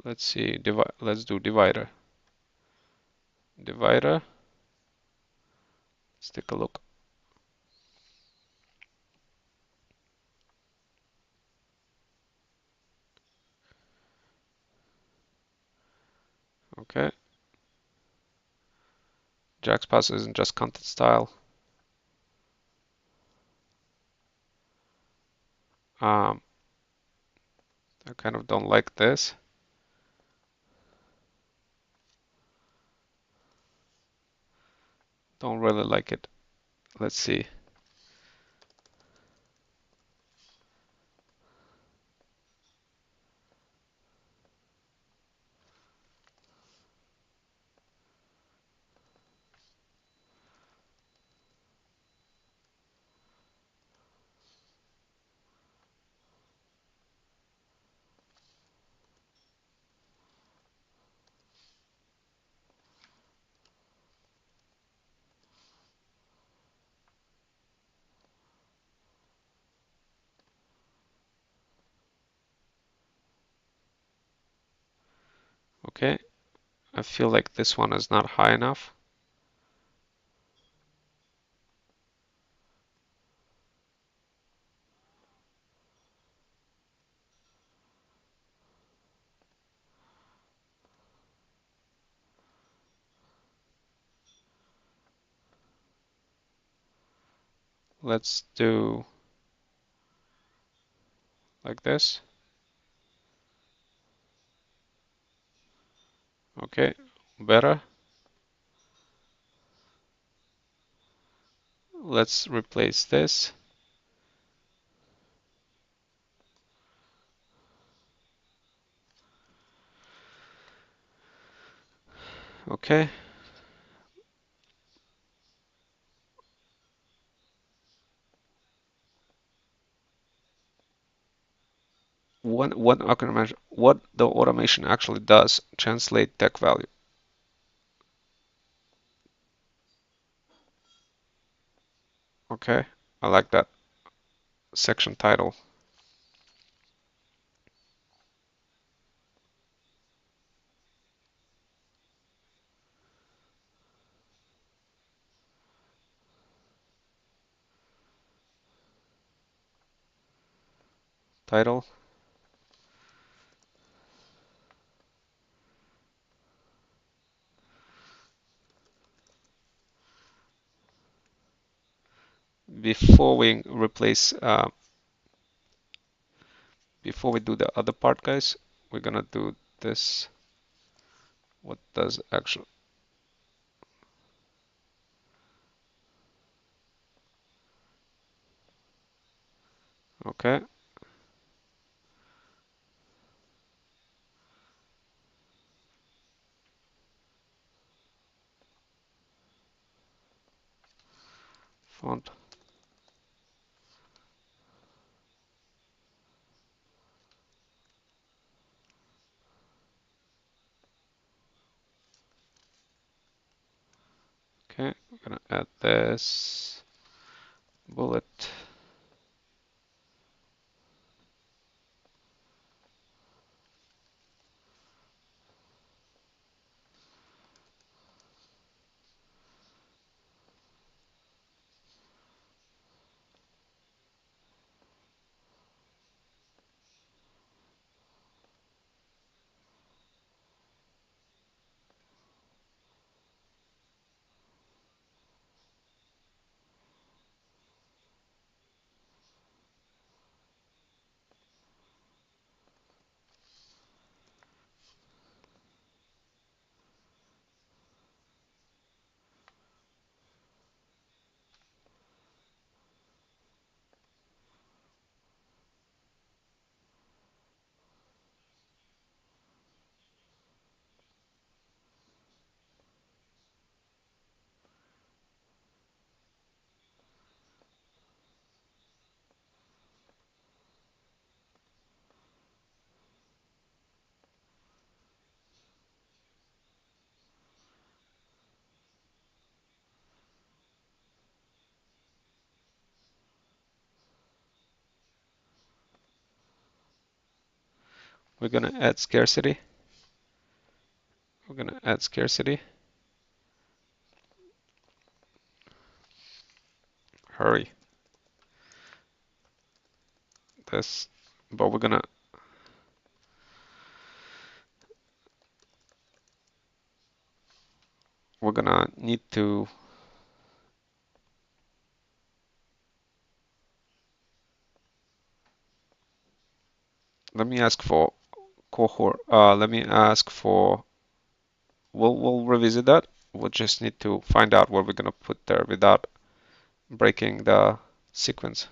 let's see, let's do divider. Divider. Let's take a look. Okay. Jaxpass isn't just content style. I kind of don't like this. Don't really like it. Let's see. Okay. I feel like this one is not high enough. Let's do like this. Okay. Better. Let's replace this. Okay. What the automation actually does, translate tech value. Okay. I like that. Section title. Title. Before we replace, before we do the other part, guys, we're gonna do this. What does actually? Okay. Font. Okay. We're gonna add this bullet. We're gonna add scarcity. We're gonna add scarcity. Hurry. This, but we're gonna need to, let me ask for cohort. Let me ask for, we'll revisit that. We'll just need to find out what we're gonna put there without breaking the sequence.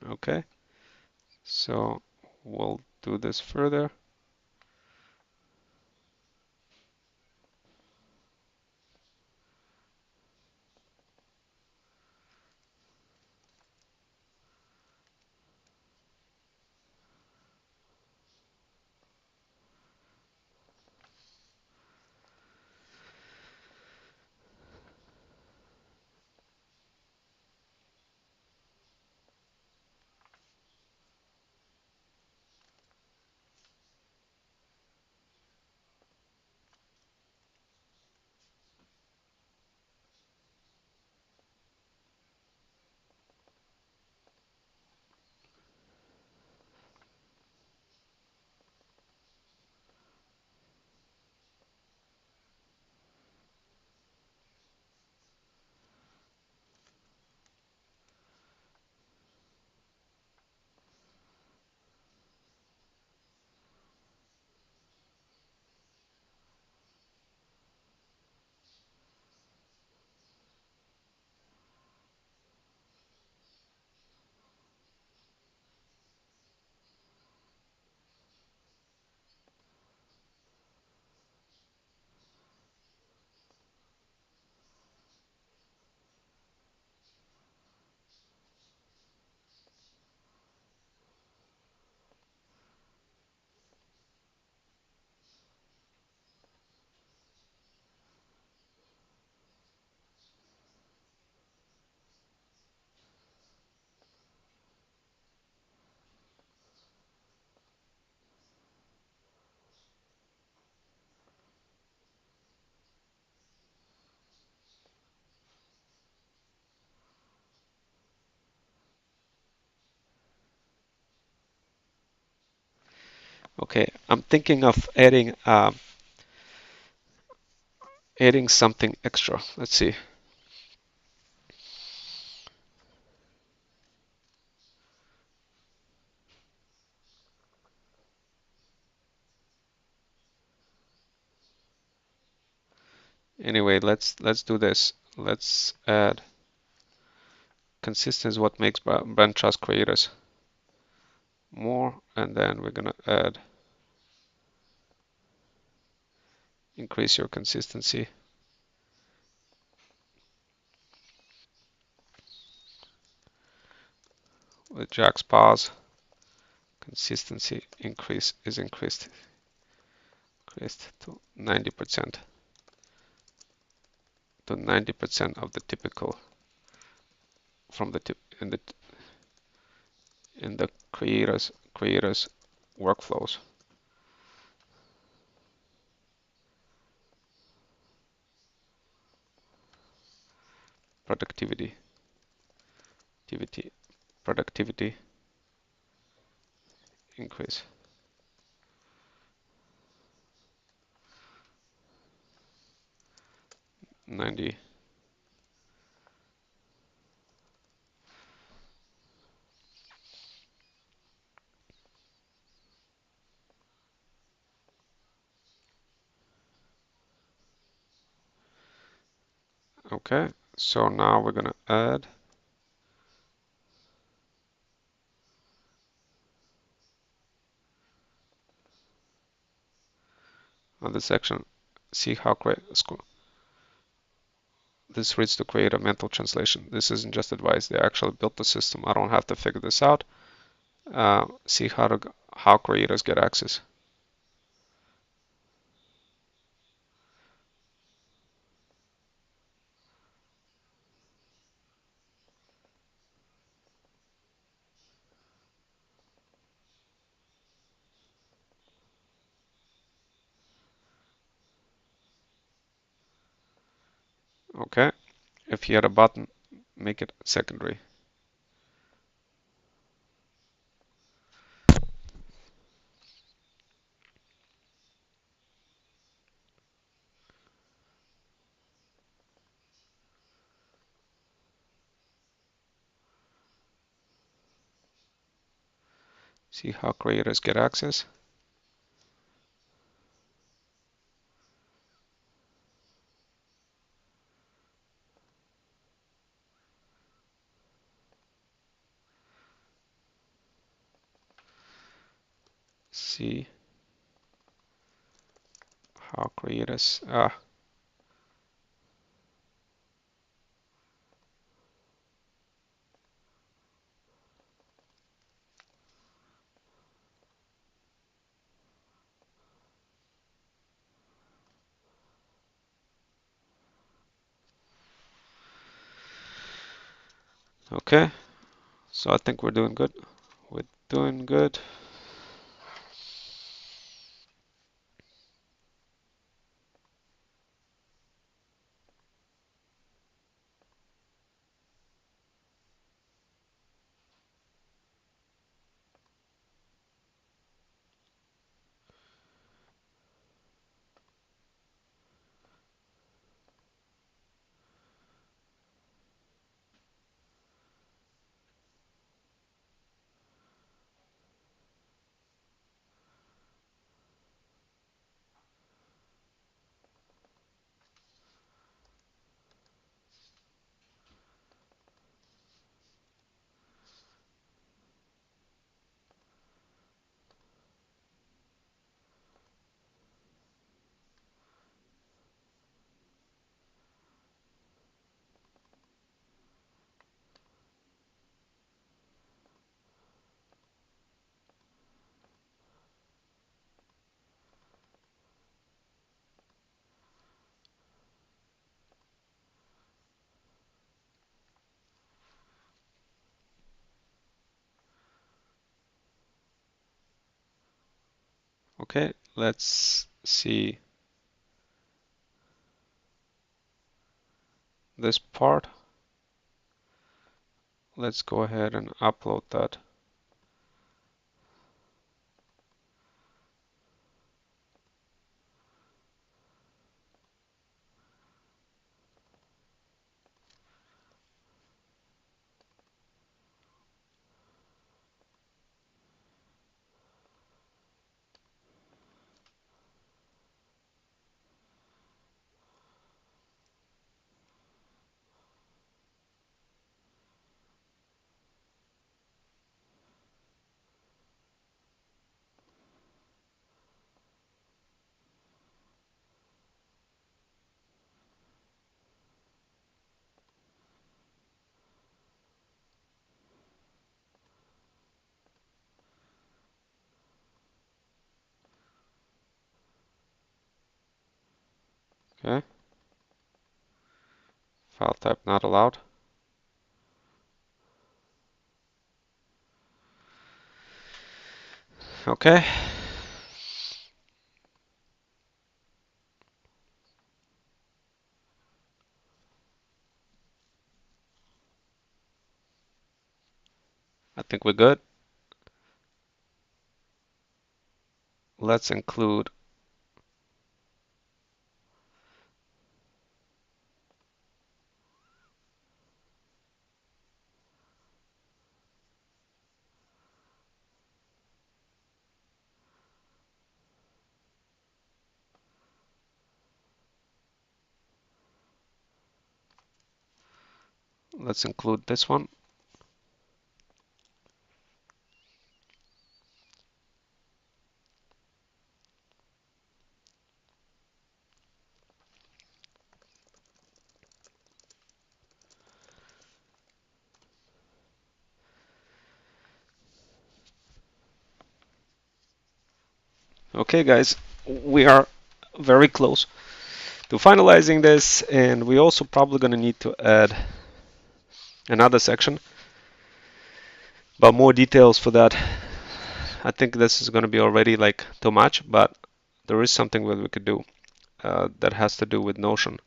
Okay, so we'll do this further. Okay, I'm thinking of adding something extra. Let's see. Anyway, let's do this. Let's add consistency is what makes brand trust creators more, and then we're gonna add increase your consistency with Jack's pause. Consistency is increased to 90% of the typical from the tip in the creators workflows. Productivity, productivity increase. 90. Okay, so now we're gonna add on this section, see how this reads to create a mental translation. This isn't just advice, they actually built the system. I don't have to figure this out. See how creators get access. Okay, if you had a button, make it secondary. See how creators get access. See how creators, okay, so I think we're doing good. We're doing good. Okay, let's see this part. Let's go ahead and upload that. Okay, file type not allowed. Okay, I think we're good. Let's include Let's include this one. Okay, guys, we are very close to finalizing this, and we also probably going to need to add another section, but more details for that. I think this is going to be already like too much, but there is something that we could do that has to do with Notion.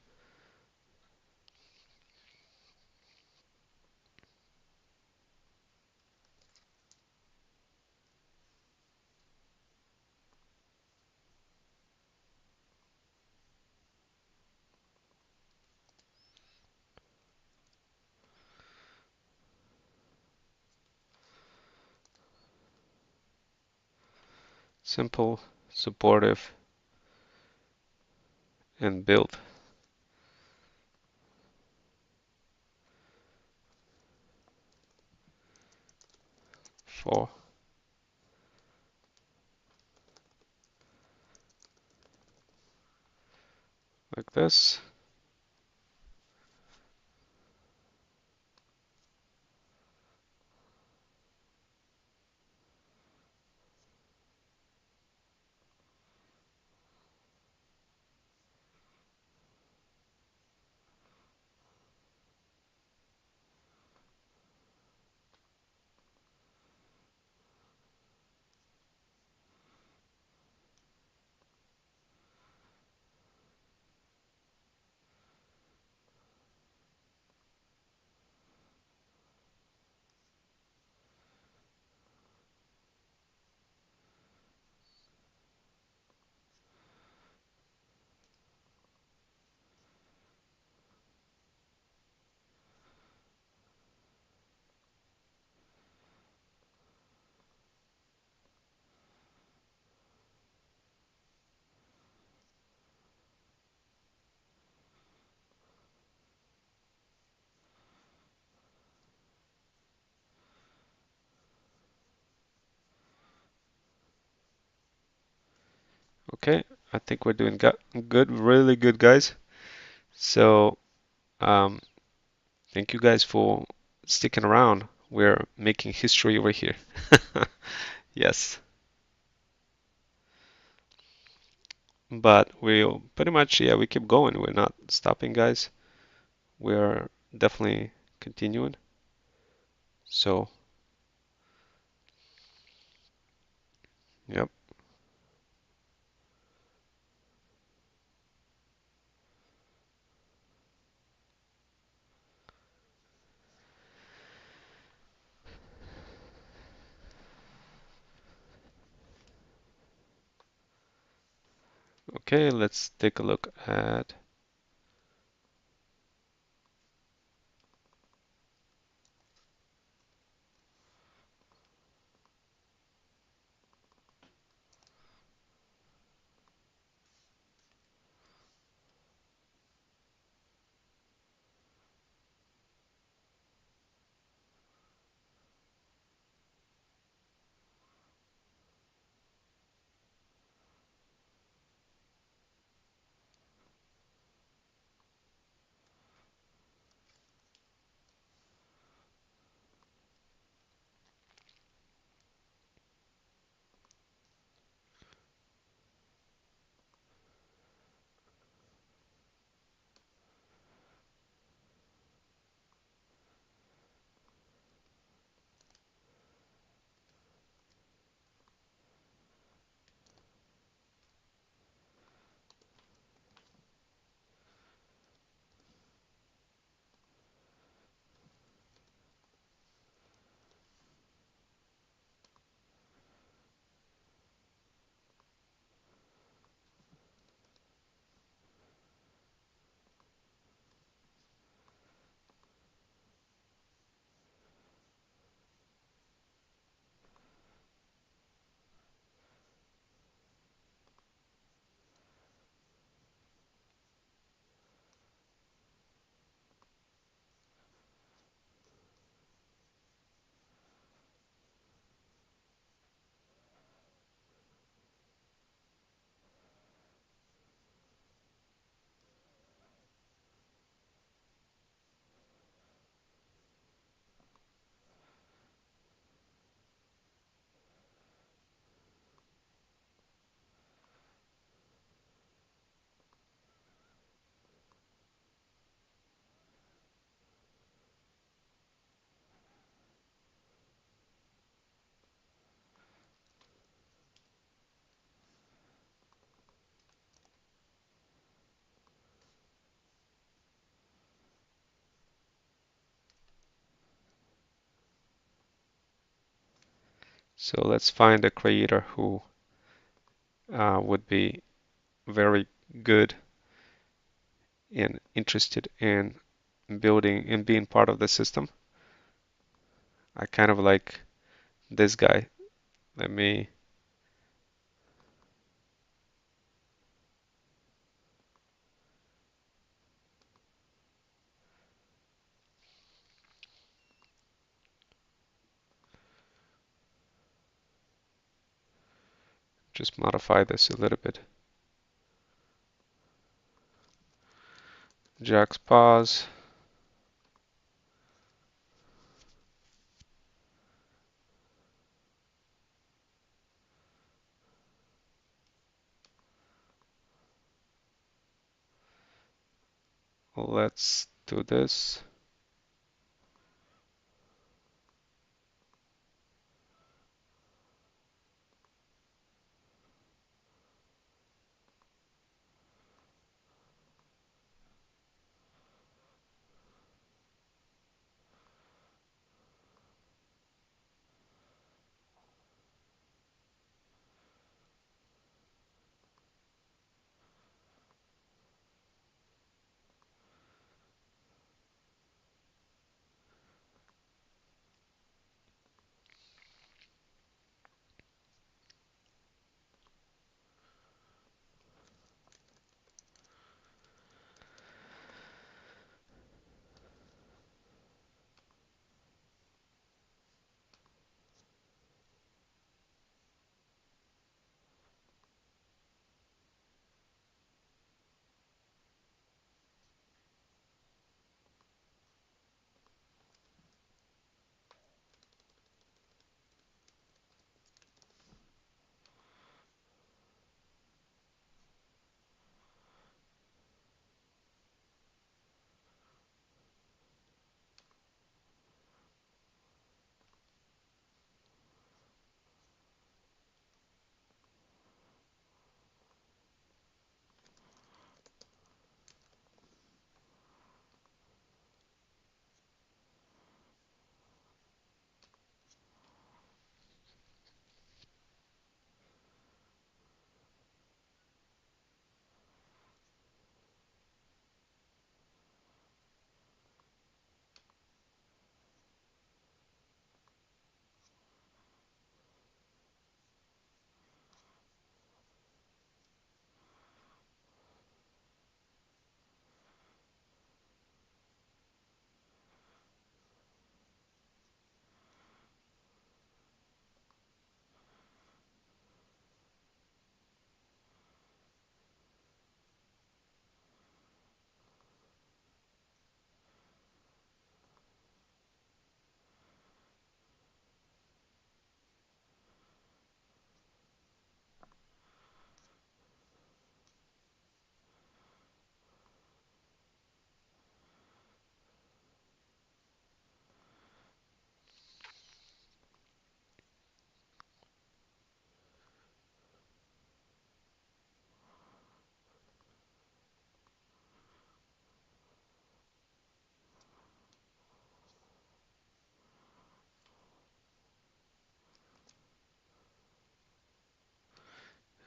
Simple, supportive, and build for like this. Okay, I think we're doing good, really good, guys. So, um, thank you guys for sticking around. We're making history over here. Yes, but we'll pretty much, yeah, we keep going. We're not stopping, guys. We're definitely continuing. So, yep. Okay, let's take a look at. So let's find a creator who would be very good and interested in building and being part of the system. I kind of like this guy. Let me just modify this a little bit. Jack's pause. Let's do this.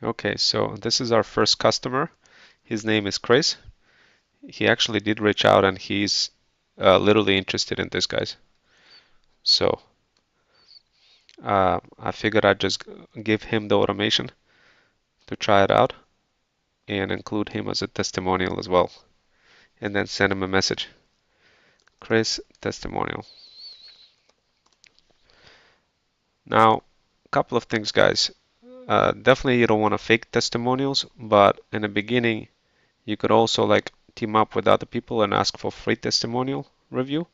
Okay, so this is our first customer. His name is Chris. He actually did reach out and he's literally interested in this, guys. So I figured I'd just give him the automation to try it out and include him as a testimonial as well, and then send him a message. Chris, testimonial. Now, a couple of things, guys. Definitely you don't want to fake testimonials, but in the beginning, you could also like team up with other people and ask for free testimonial review.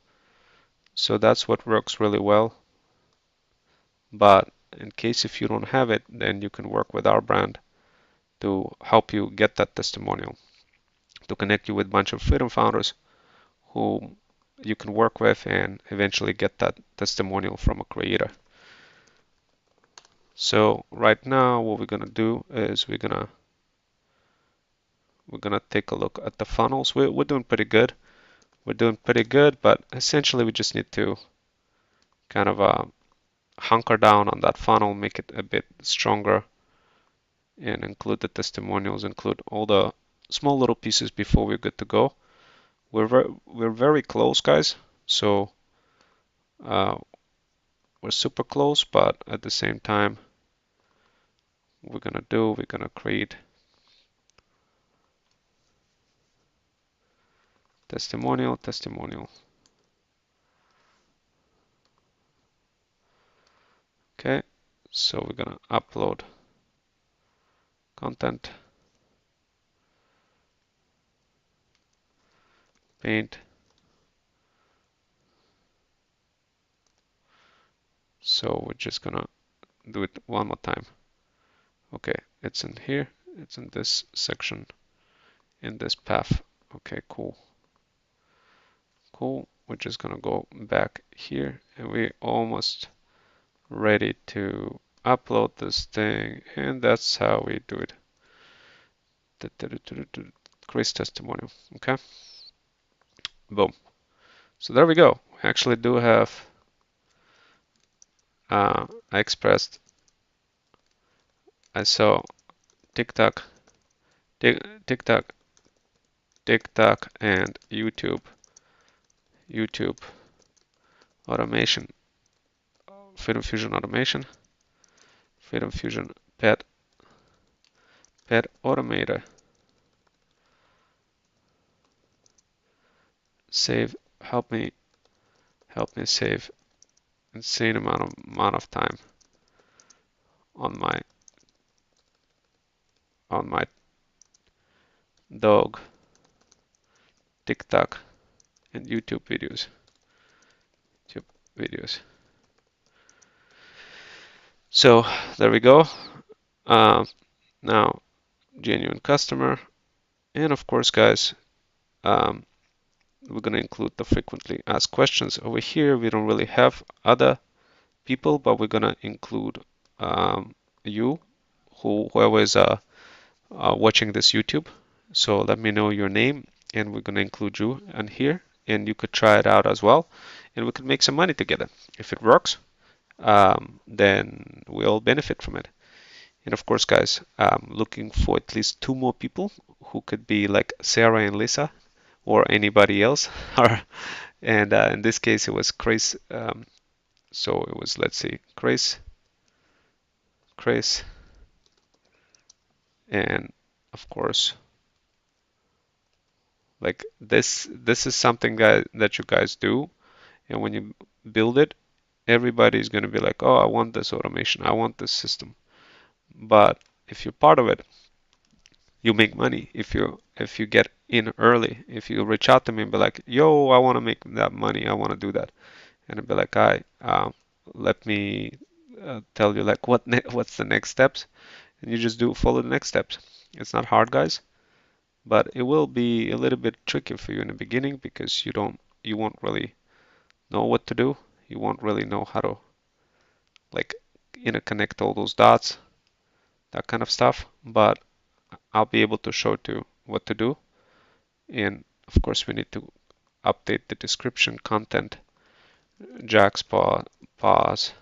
So that's what works really well. But in case if you don't have it, then you can work with our brand to help you get that testimonial, to connect you with a bunch of Freedom founders who you can work with and eventually get that testimonial from a creator. So right now what we're gonna do is we're gonna take a look at the funnels. We're doing pretty good. We're doing pretty good, but essentially we just need to kind of hunker down on that funnel, make it a bit stronger, and include the testimonials, include all the small little pieces before we're good to go. We're very close, guys. So uh, we're super close, but at the same time, we're gonna create testimonial. Okay, so we're gonna upload content, paint. So we're just gonna do it one more time. Okay, it's in here, it's in this section, in this path. Okay, cool. We're just gonna go back here and we're almost ready to upload this thing, and that's how we do it. Create testimonial. Okay, boom. So there we go. We actually do have I expressed, I saw TikTok, TikTok, TikTok, and YouTube automation, Freedom Fusion automation, Freedom Fusion pet automator, save, help me save insane amount of time on my dog TikTok and YouTube videos. So there we go. Now genuine customer, and of course, guys, we're gonna include the frequently asked questions over here. We don't really have other people, but we're gonna include you, whoever is watching this YouTube. So let me know your name, and we're gonna include you in here, and you could try it out as well, and we could make some money together. If it works, then we all benefit from it. And of course, guys, looking for at least 2 more people who could be like Sarah and Lisa or anybody else. And in this case, it was Chris. So it was, let's see, Chris, and of course, like this is something that you guys do, and when you build it, everybody's going to be like, oh, I want this automation, I want this system. But if you're part of it, you make money. If you get in early, if you reach out to me and be like, yo, I want to make that money, I want to do that, and I'd be like, hi, let me tell you like what's the next steps, and you just follow the next steps. It's not hard, guys, but it will be a little bit tricky for you in the beginning because you won't really know what to do. You won't really know how to like connect all those dots, that kind of stuff. But I'll be able to show you what to do. And of course, we need to update the description content, Jack's pause,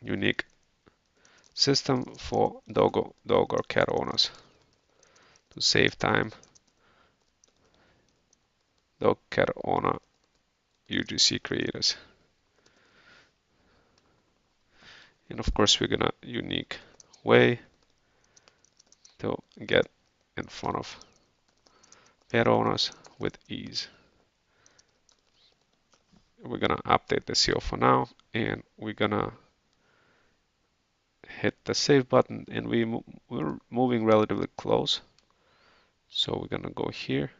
unique system for dog or cat owners to save time. Dog cat owner UGC creators. And of course, we're gonna unique way to get in front of pet owners with ease. We're gonna update the SEO for now, and we're gonna hit the save button, and we're moving relatively close. So we're gonna go here.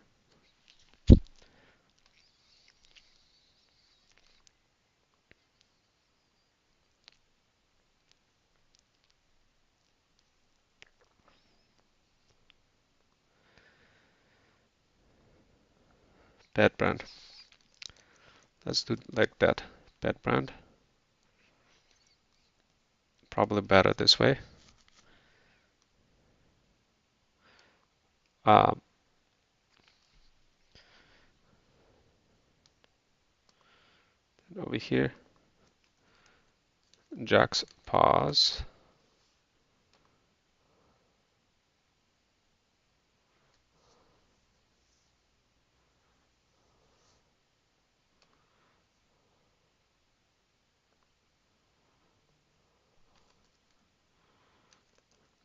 Pet brand. Let's do it like that. Pet brand. Probably better this way. Um, over here. Jack's pause.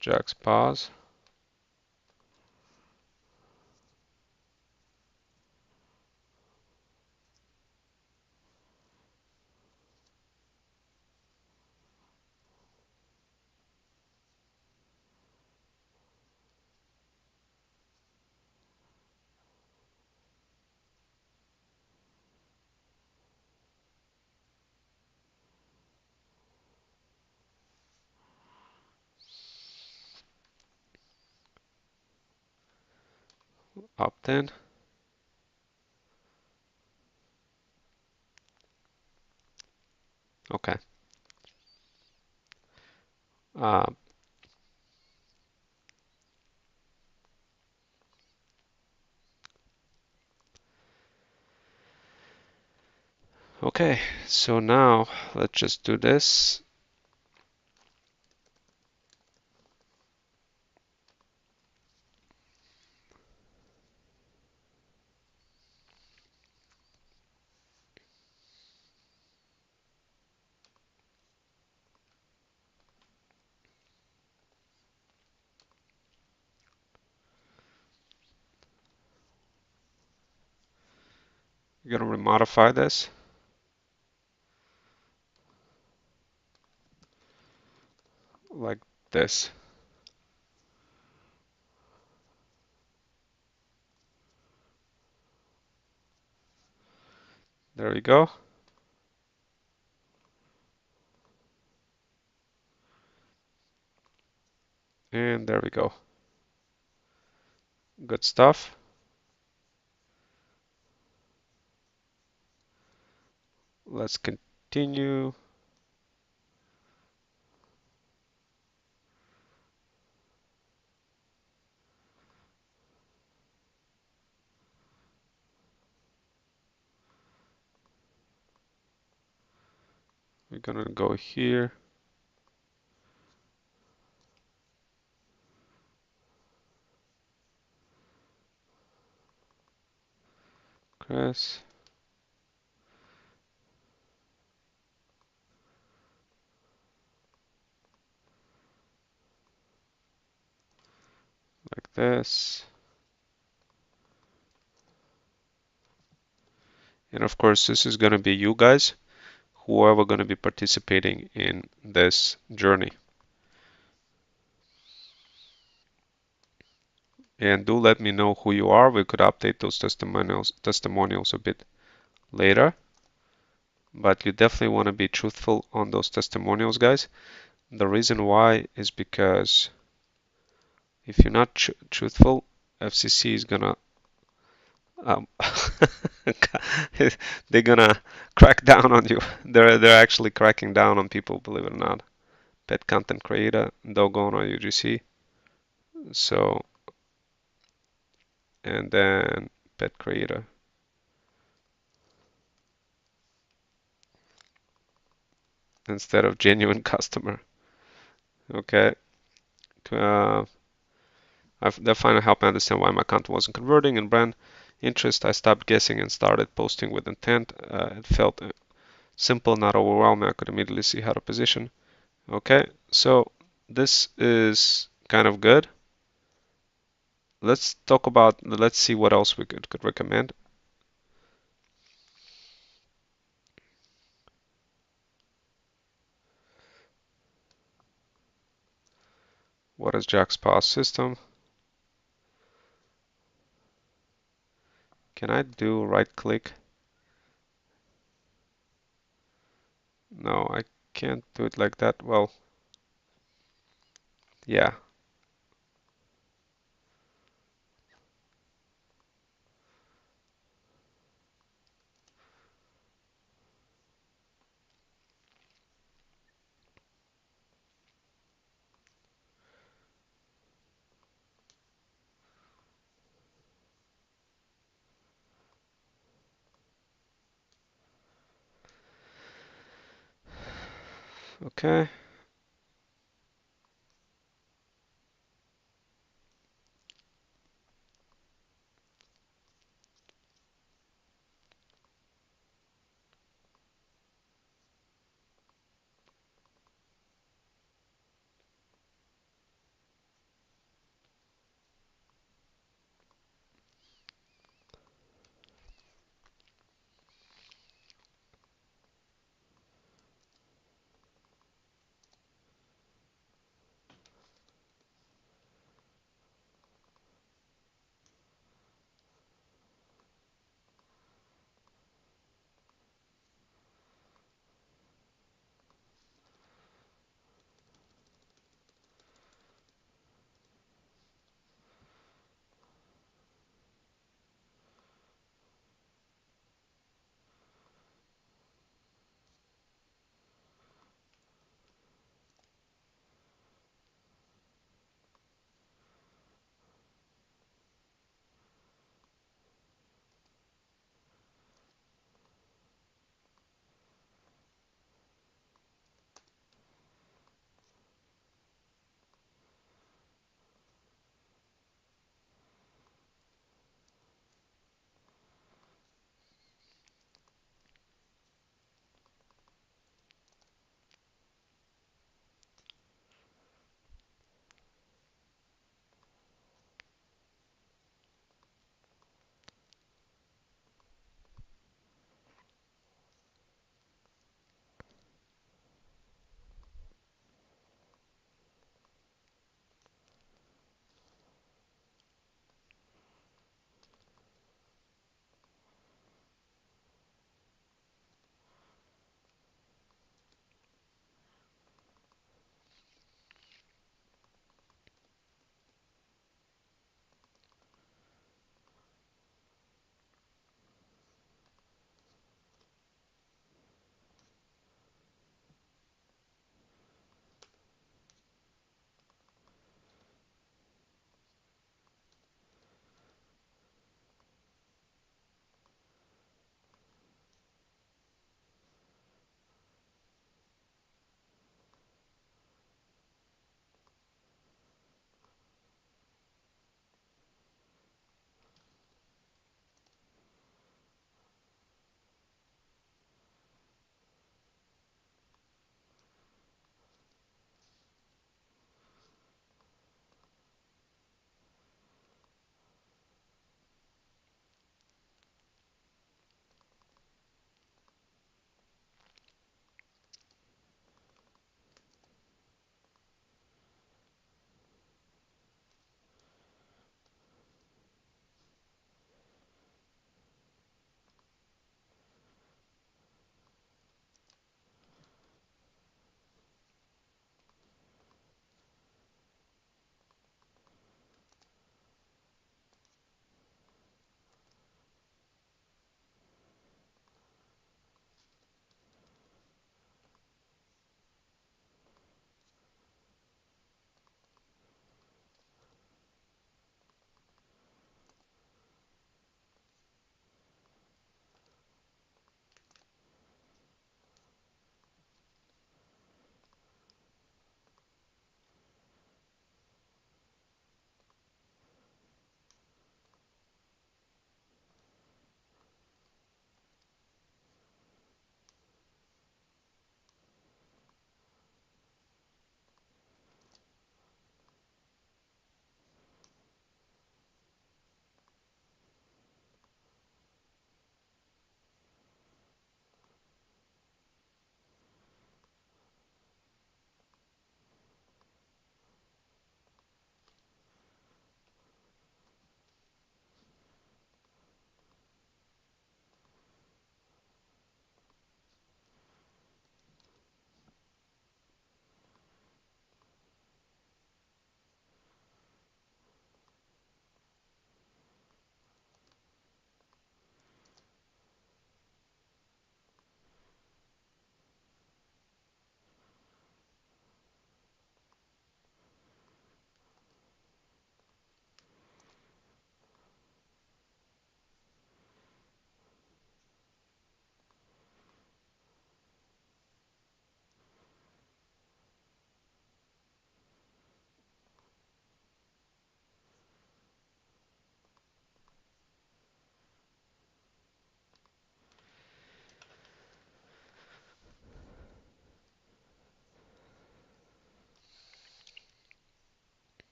Jack's pause. Opt-in. Okay. Uh, okay, so now let's just do this. You're gonna remodify this like this. There we go. And there we go. Good stuff. Let's continue. We're gonna go here. Chris. Like this. And of course, this is gonna be you guys, whoever gonna be participating in this journey. And do let me know who you are. We could update those testimonials a bit later. But you definitely want to be truthful on those testimonials, guys. The reason why is because if you're not truthful, FCC is gonna um, they're gonna crack down on you. They're actually cracking down on people, believe it or not. Pet content creator, Doggone or UGC. So, and then pet creator instead of genuine customer. Okay. Uh, They're finally helped me understand why my content wasn't converting and brand interest. I stopped guessing and started posting with intent. It felt simple, not overwhelming. I could immediately see how to position. Okay, so this is kind of good. Let's talk about, let's see what else we could recommend. What is Jack's pause system? Can I do right click? No, I can't do it like that. Well, yeah. Okay.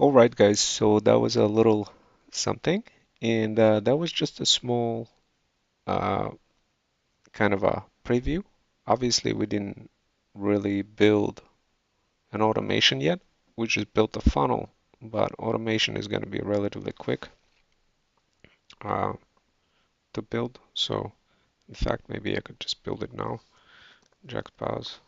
All right, guys, so that was a little something, and that was just a small uh, kind of a preview. Obviously, we didn't really build an automation yet. We just built a funnel, but automation is going to be relatively quick uh, to build. So, in fact, maybe I could just build it now. Jack pause.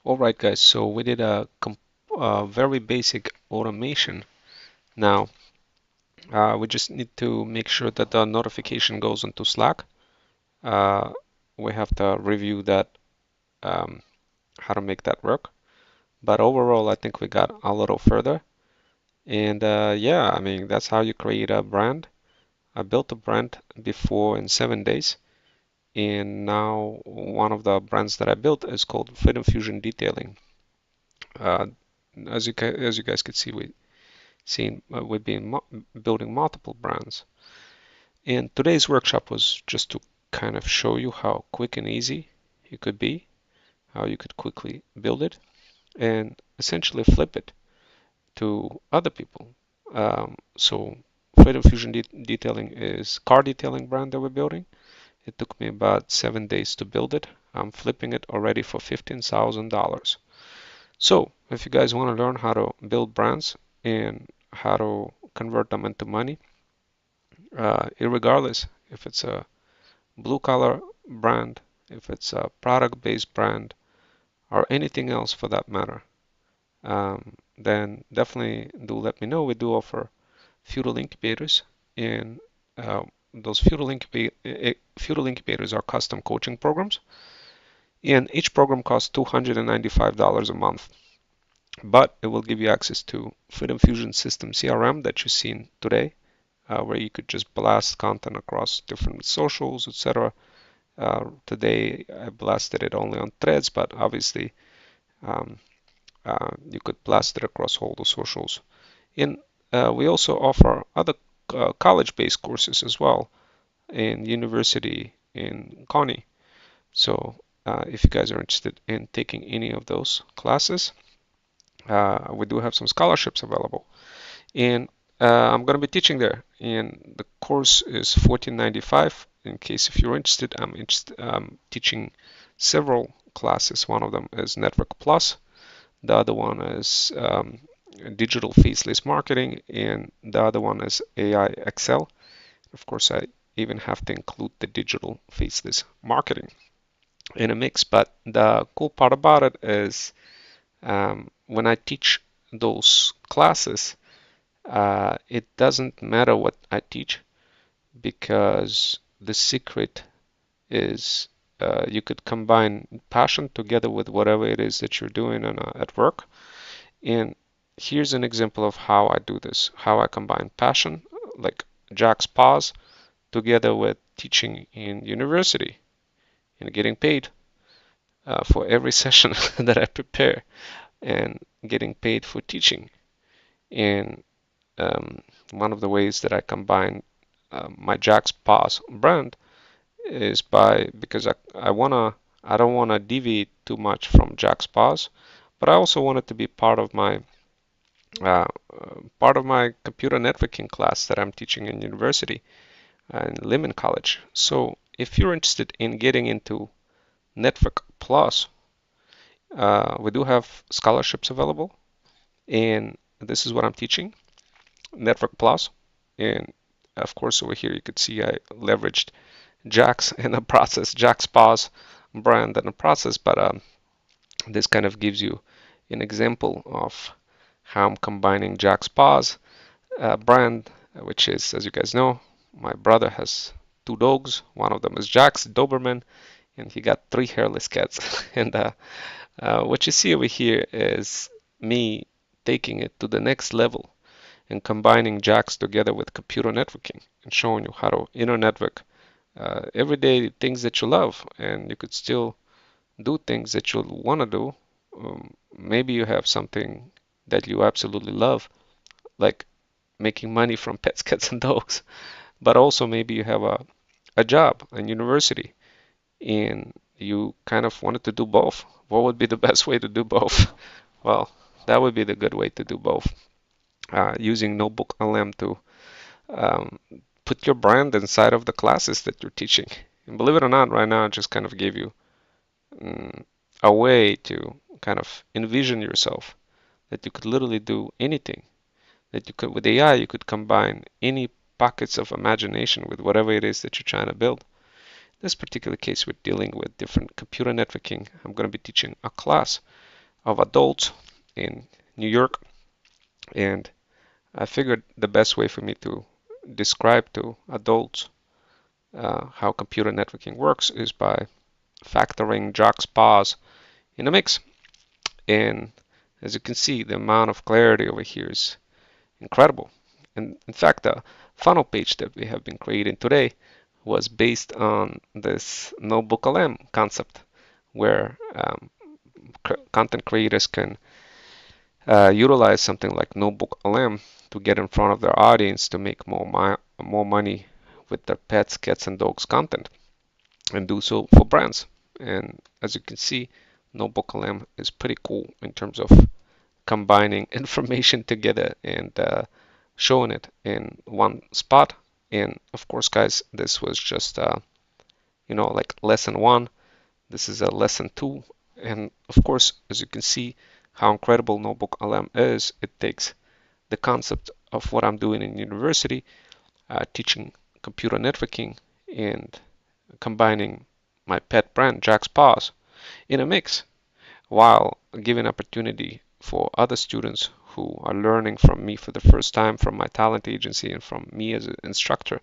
All right, guys, so we did a very basic automation. Now, we just need to make sure that the notification goes into Slack. Uh, we have to review that, um, how to make that work. But overall, I think we got a little further. And yeah, I mean, that's how you create a brand. I built a brand before in 7 days. And now one of the brands that I built is called Freedom Fusion Detailing. Uh, as you guys could see, we've been building multiple brands. And today's workshop was just to kind of show you how quick and easy it could be, how you could quickly build it, and essentially flip it to other people. So Freedom Fusion Detailing is car detailing brand that we're building. It took me about 7 days to build it. I'm flipping it already for $15,000. So if you guys want to learn how to build brands and how to convert them into money, irregardless if it's a blue collar brand, if it's a product based brand, or anything else for that matter, then definitely do let me know. We do offer feudal incubators, and those feudal incubators are custom coaching programs, and each program costs $295 a month. But it will give you access to Freedom Fusion System CRM that you've seen today, where you could just blast content across different socials, etc. Today I blasted it only on threads, but obviously um, you could blast it across all the socials. And we also offer other college-based courses as well in university in Connie. So if you guys are interested in taking any of those classes, we do have some scholarships available. And I'm going to be teaching there. And the course is $14.95. In case if you're interested, I'm teaching several classes. One of them is Network Plus. The other one is digital faceless marketing, and the other one is AI Excel. Of course, I even have to include the digital faceless marketing in a mix. But the cool part about it is when I teach those classes, it doesn't matter what I teach because the secret is you could combine passion together with whatever it is that you're doing at work. And here's an example of how I do this, how I combine passion, like Jack's Pause, together with teaching in university and getting paid for every session that I prepare and getting paid for teaching. And um, one of the ways that I combine my Jack's Pause brand is by because I don't wanna deviate too much from Jack's Pause, but I also want it to be uh, part of my computer networking class that I'm teaching in university in Lehman College. So if you're interested in getting into Network Plus, we do have scholarships available, and this is what I'm teaching, Network Plus. And of course, over here you could see I leveraged Jack's in the process, Jack's Pause brand in the process, but this kind of gives you an example of how I'm combining Jack's Pause brand, which is, as you guys know, my brother has two dogs. One of them is Jack's Doberman, and he got three hairless cats. And what you see over here is me taking it to the next level and combining Jack's together with computer networking and showing you how to inter-network everyday things that you love, and you could still do things that you want to do. Maybe you have something that you absolutely love, like making money from pets, cats, and dogs, but also maybe you have a job in university and you kind of wanted to do both. What would be the best way to do both? Well, that would be the good way to do both. Using Notebook LM to um, put your brand inside of the classes that you're teaching. And believe it or not, right now I just kind of gave you mm, a way to kind of envision yourself that you could literally do anything. That you could, with AI, you could combine any pockets of imagination with whatever it is that you're trying to build. In this particular case, we're dealing with different computer networking. I'm going to be teaching a class of adults in New York, and I figured the best way for me to describe to adults how computer networking works is by factoring Jack's pause in a mix. And as you can see, the amount of clarity over here is incredible. And in fact, the funnel page that we have been creating today was based on this notebook LM concept, where content creators can utilize something like notebook LM to get in front of their audience to make more money with their pets, cats, and dogs content, and do so for brands. And as you can see, notebook LM is pretty cool in terms of combining information together and showing it in one spot. And of course, guys, this was just like lesson one. This is a lesson two, and of course, as you can see, how incredible Notebook LM is. It takes the concept of what I'm doing in university, teaching computer networking, and combining my pet brand, Jack's Paws, in a mix, while giving opportunity for other students who are learning from me for the first time, from my talent agency and from me as an instructor,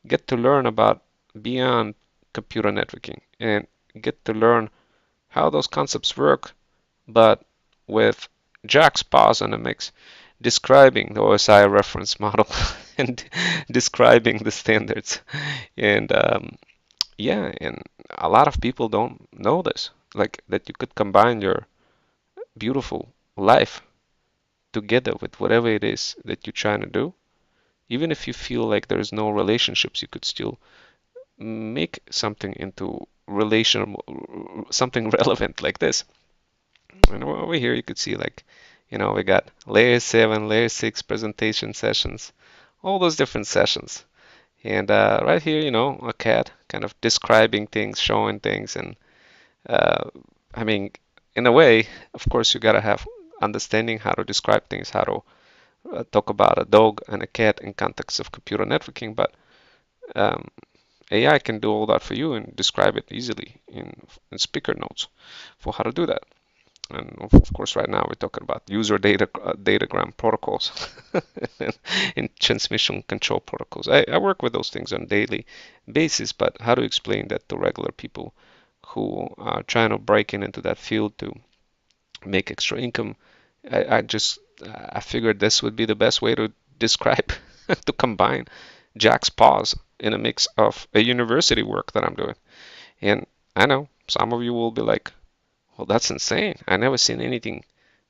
get to learn about beyond computer networking and get to learn how those concepts work, but with Jack's pause in the mix, describing the OSI reference model and describing the standards. And yeah, and a lot of people don't know this, like that you could combine your beautiful life together with whatever it is that you're trying to do. Even if you feel like there's no relationships, you could still make something into relational, something relevant like this. And over here you could see, like, we got layer 7, layer 6 presentation sessions, all those different sessions. And right here, a cat kind of describing things, showing things. And uh, I mean, in a way, of course, you gotta have understanding how to describe things, how to talk about a dog and a cat in context of computer networking. But um, AI can do all that for you and describe it easily in speaker notes for how to do that. And of course, right now we're talking about user datagram protocols and transmission control protocols. I work with those things on a daily basis, but how to explain that to regular people who are trying to break into that field to make extra income? I figured this would be the best way to describe to combine Jack's paws in a mix of a university work that I'm doing. And I know some of you will be like, well, that's insane. I never seen anything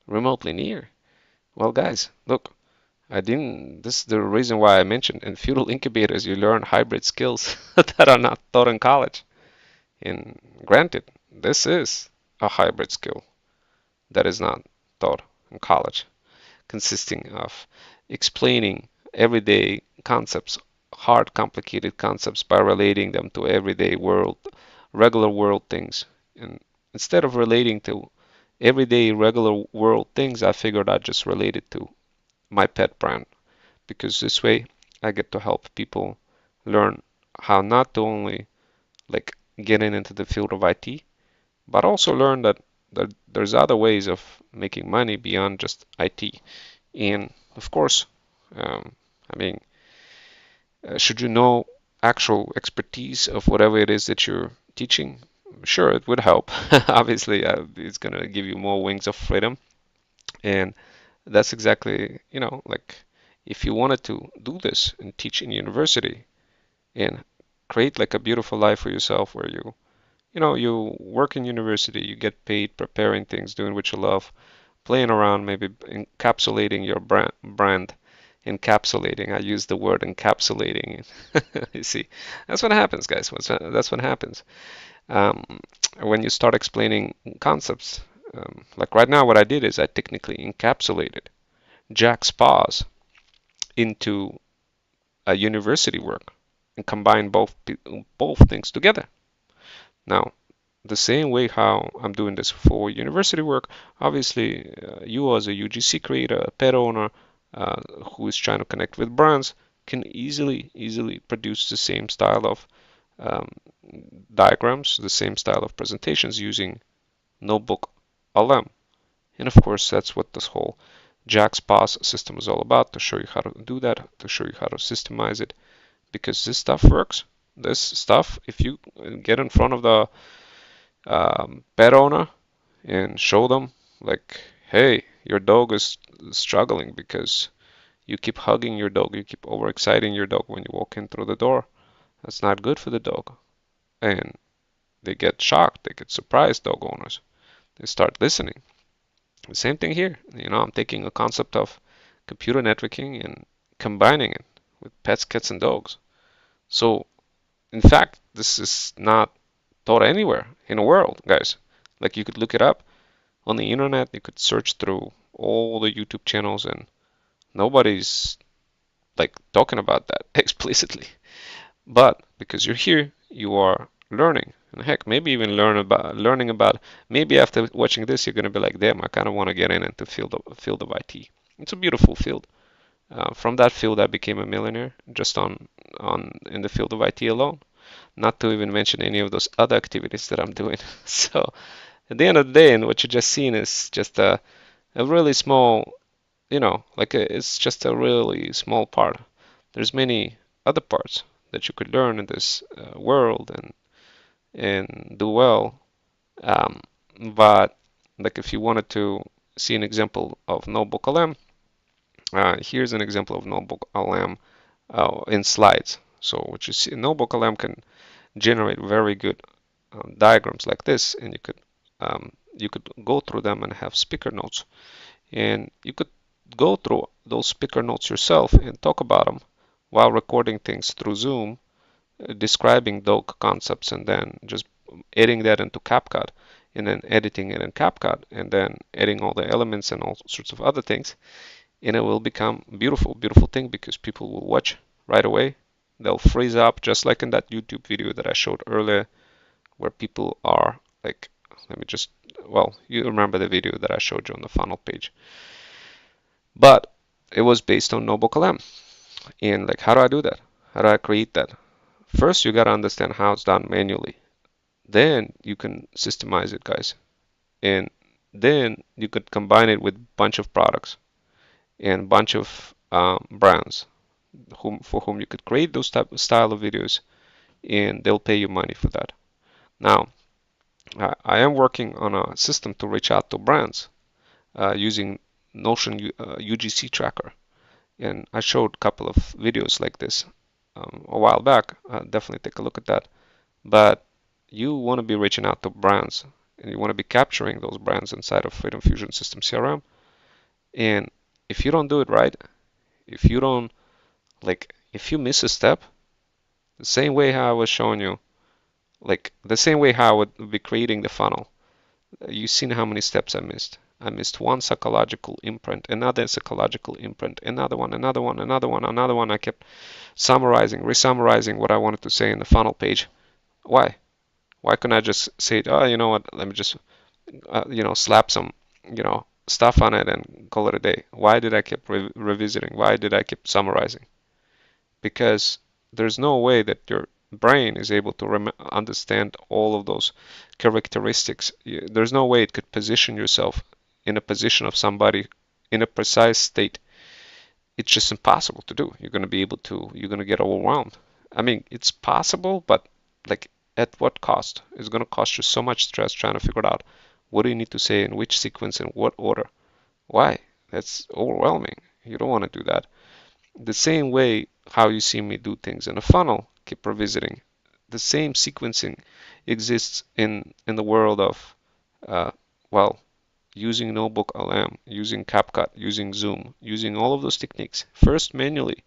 remotely near. Well, guys, look, this is the reason why I mentioned in feudal incubators you learn hybrid skills that are not taught in college. And granted, this is a hybrid skill that is not taught in college, consisting of explaining everyday concepts, hard, complicated concepts, by relating them to everyday world, regular world things. And instead of relating to everyday regular world things, I figured I'd just relate it to my pet brand, because this way I get to help people learn how not to only like getting into the field of IT, but also learn that there's other ways of making money beyond just IT. And of course, um, I mean, should you know actual expertise of whatever it is that you're teaching? Sure, it would help. Obviously, it's going to give you more wings of freedom. And that's exactly, like if you wanted to do this and teach in university and create like a beautiful life for yourself where you work in university, you get paid preparing things, doing what you love, playing around, maybe encapsulating your brand. Encapsulating, I use the word encapsulating. You see, that's what happens, guys. That's what happens um, when you start explaining concepts. Like right now, what I did is I technically encapsulated Jack's paws into a university work and combined both things together. Now, the same way how I'm doing this for university work, obviously, you as a UGC creator, a pet owner who is trying to connect with brands, can easily produce the same style of um, diagrams, the same style of presentations using Notebook LM. And of course, that's what this whole Jack's Pass system is all about, to show you how to do that, to show you how to systemize it, because this stuff works. This stuff, if you get in front of the pet owner and show them, like, hey, your dog is struggling because you keep hugging your dog, you keep overexciting your dog when you walk in through the door. That's not good for the dog. And they get shocked, they get surprised, dog owners. They start listening. The same thing here. I'm taking a concept of computer networking and combining it with pets, cats, and dogs. So, in fact, this is not taught anywhere in the world, guys. Like, you could look it up on the internet, you could search through all the YouTube channels, and nobody's like talking about that explicitly. But because you're here, you are learning. And heck, maybe even learning about, maybe after watching this, you're going to be like, damn, I kind of want to get in into field of IT. It's a beautiful field. From that field, I became a millionaire just on in the field of IT alone. Not to even mention any of those other activities that I'm doing. So at the end of the day, and what you just seen is just a really small, it's just a really small part. There's many other parts that you could learn in this world and do well. But like if you wanted to see an example of Notebook LM, here's an example of Notebook LM in slides. So what you see, Notebook LM can generate very good diagrams like this, and you could go through them and have speaker notes, and you could go through those speaker notes yourself and talk about them while recording things through Zoom, describing dog concepts, and then just editing that into CapCut, and then editing it in CapCut, and then adding all the elements and all sorts of other things, and it will become beautiful, beautiful thing, because people will watch right away. They'll freeze up, just like in that YouTube video that I showed earlier, where people are like, let me just, well, you remember the video that I showed you on the funnel page. But it was based on Notebook LM. And like, how do I do that? How do I create that? First, you got to understand how it's done manually. Then you can systemize it, guys. And then you could combine it with a bunch of products and a bunch of brands for whom you could create those type of style of videos, and they'll pay you money for that. Now, I am working on a system to reach out to brands using Notion UGC tracker. And I showed a couple of videos like this a while back. Definitely take a look at that. But you want to be reaching out to brands, and you want to be capturing those brands inside of Freedom Fusion System CRM. And if you don't do it right, if you don't, like, if you miss a step, the same way how I was showing you, like the same way how I would be creating the funnel, you've seen how many steps I missed. I missed one psychological imprint, another psychological imprint, another one, another one, another one, another one. I kept summarizing, resummarizing what I wanted to say in the funnel page. Why? Why couldn't I just say, oh, you know what, let me just, slap some, stuff on it and call it a day? Why did I keep revisiting? Why did I keep summarizing? Because there's no way that your brain is able to understand all of those characteristics. There's no way it could position yourself in a position of somebody in a precise state. It's just impossible to do. You're going to be able to, you're going to get overwhelmed. I mean, it's possible, but like at what cost? It's going to cost you so much stress trying to figure out what do you need to say in which sequence, in what order. Why? That's overwhelming. You don't want to do that. The same way how you see me do things in a funnel, keep revisiting. The same sequencing exists in the world of, well, using Notebook LM, using CapCut, using Zoom, using all of those techniques. First manually.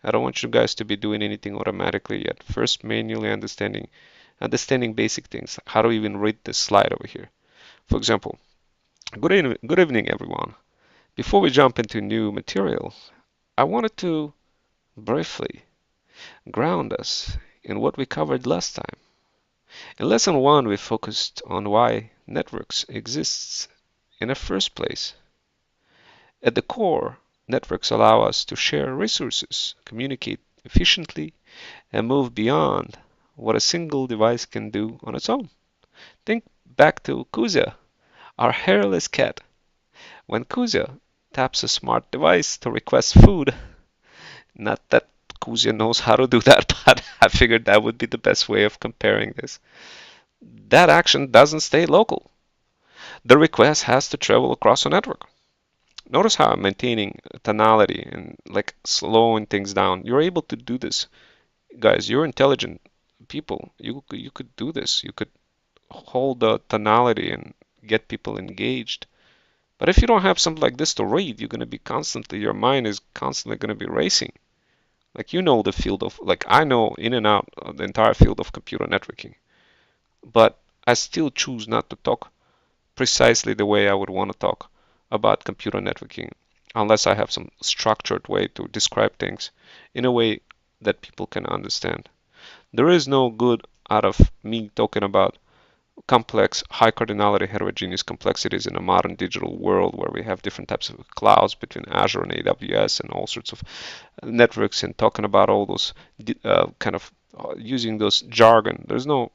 I don't want you guys to be doing anything automatically yet. First manually understanding basic things. How to even read this slide over here. For example, good evening everyone. Before we jump into new material, I wanted to briefly ground us in what we covered last time. In lesson 1, we focused on why networks exists in the first place. At the core, networks allow us to share resources, communicate efficiently, and move beyond what a single device can do on its own. Think back to Kuzia, our hairless cat. When Kuzia taps a smart device to request food, not that Kuzia knows how to do that, but I figured that would be the best way of comparing this. That action doesn't stay local. The request has to travel across a network. Notice how I'm maintaining tonality and like slowing things down. You're able to do this, guys. You're intelligent people. You could do this. You could hold the tonality and get people engaged. But if you don't have something like this to read, you're going to be constantly, your mind is constantly going to be racing. Like you know the field of, like I know in and out of the entire field of computer networking, but I still choose not to talk precisely the way I would want to talk about computer networking unless I have some structured way to describe things in a way that people can understand. There is no good out of me talking about complex, high cardinality, heterogeneous complexities in a modern digital world where we have different types of clouds between Azure and AWS and all sorts of networks and talking about all those kind of using those jargon. There's no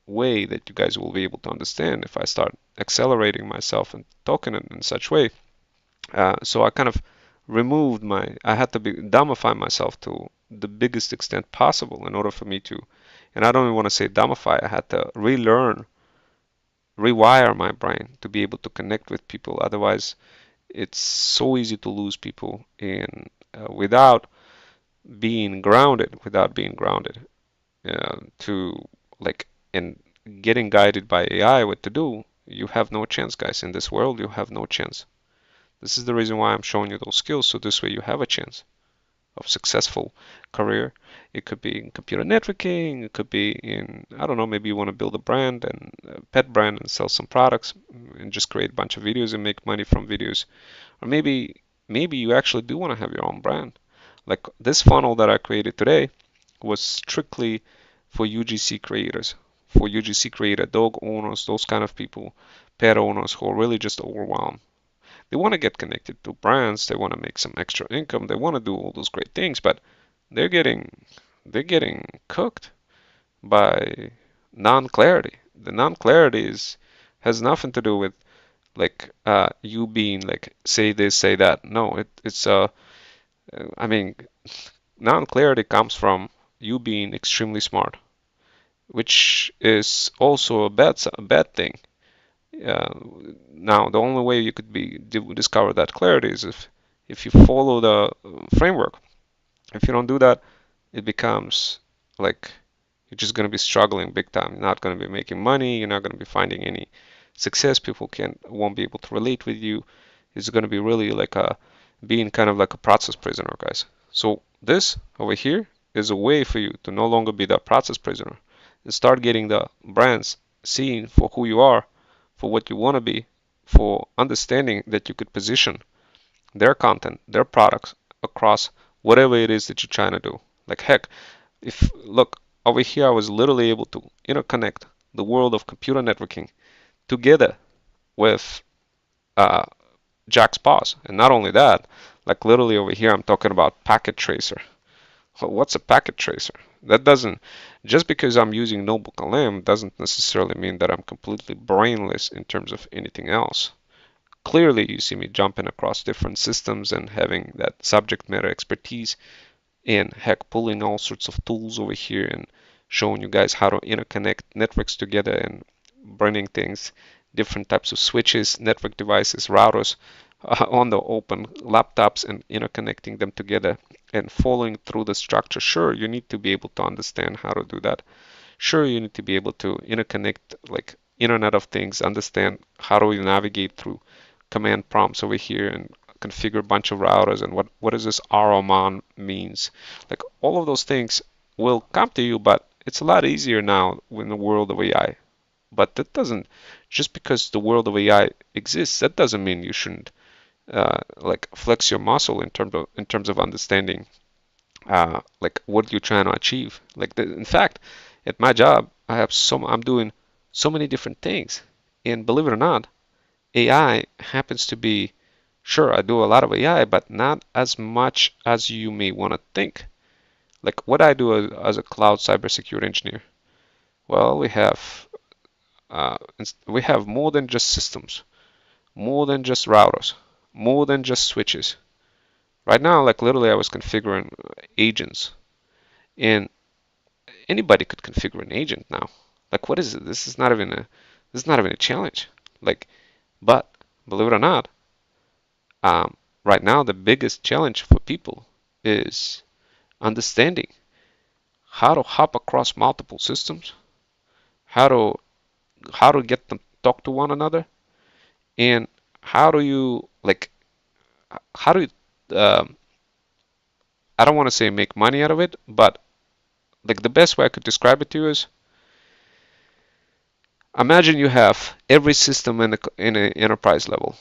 way that you guys will be able to understand if I start accelerating myself and talking in such way. So I kind of removed I had to dumbify myself to the biggest extent possible in order for me to, and I don't even want to say dumbify, I had to relearn, rewire my brain to be able to connect with people. Otherwise, it's so easy to lose people in without being grounded to like and getting guided by AI what to do. You have no chance, guys. In this world, you have no chance. This is the reason why I'm showing you those skills, so this way you have a chance of successful career. It could be in computer networking, it could be in, I don't know, maybe you want to build a brand and a pet brand and sell some products and just create a bunch of videos and make money from videos. Or maybe you actually do want to have your own brand. Like this funnel that I created today was strictly for UGC creators, for UGC creator, dog owners, those kind of people, pet owners who are really just overwhelmed. They want to get connected to brands, they want to make some extra income, they want to do all those great things, but they're getting they're getting cooked by non-clarity. The non-clarity is has nothing to do with like you being like say this, say that. No, it's I mean non-clarity comes from you being extremely smart, which is also a bad thing. Uh, Now, the only way you could discover that clarity is if you follow the framework. If you don't do that, it becomes like you're just going to be struggling big time. You're not going to be making money. You're not going to be finding any success. People won't be able to relate with you. It's going to be really like being kind of like a process prisoner, guys. So this over here is a way for you to no longer be the process prisoner and start getting the brands seen for who you are, for what you want to be, for understanding that you could position their content, their products across whatever it is that you're trying to do. Like heck, if look over here, I was literally able to interconnect the world of computer networking together with uh, Jack's Paws. And not only that, like literally over here, I'm talking about packet tracer. Well, what's a packet tracer? That doesn't, just because I'm using Notebook LM doesn't necessarily mean that I'm completely brainless in terms of anything else. Clearly, you see me jumping across different systems and having that subject matter expertise and heck, pulling all sorts of tools over here and showing you guys how to interconnect networks together and bringing things, different types of switches, network devices, routers on the open laptops and interconnecting them together and following through the structure. Sure, you need to be able to understand how to do that. Sure, you need to be able to interconnect like Internet of Things, understand how do we navigate through command prompts over here and configure a bunch of routers and what does this ROMON means. Like all of those things will come to you, but it's a lot easier now in the world of AI. But that doesn't, just because the world of AI exists, that doesn't mean you shouldn't like flex your muscle in terms of understanding like what you're trying to achieve. In fact, at my job, I'm doing so many different things, and believe it or not, AI happens to be, sure, I do a lot of AI, but not as much as you may want to think. Like what I do as a cloud cybersecurity engineer. Well, we have more than just systems, more than just routers. more than just switches. Right now, like literally I was configuring agents, and anybody could configure an agent now. Like what is it? This is not even a challenge. Like, but believe it or not, um, right now the biggest challenge for people is understanding how to hop across multiple systems, how to get them to talk to one another, and how do you like how do you I don't want to say make money out of it, but like the best way I could describe it to you is imagine you have every system in an enterprise level.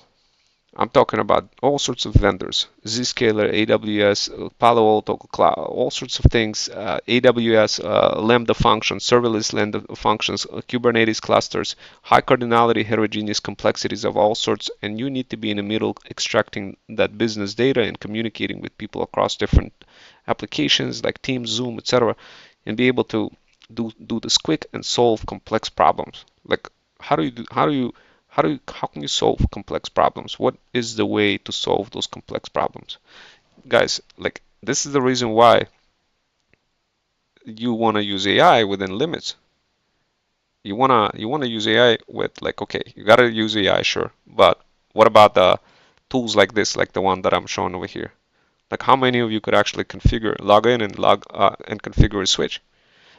I'm talking about all sorts of vendors, Zscaler, AWS, Palo Alto Cloud, all sorts of things, AWS, Lambda functions, serverless Lambda functions, Kubernetes clusters, high cardinality, heterogeneous complexities of all sorts, and you need to be in the middle extracting that business data and communicating with people across different applications like Teams, Zoom, etc., and be able to do this quick and solve complex problems. Like how can you solve complex problems? What is the way to solve those complex problems? Guys, like this is the reason why you want to use AI within limits. You wanna use AI with like okay, you gotta use AI, sure, but what about the tools like this, like the one that I'm showing over here? Like how many of you could actually log in and log and configure a switch?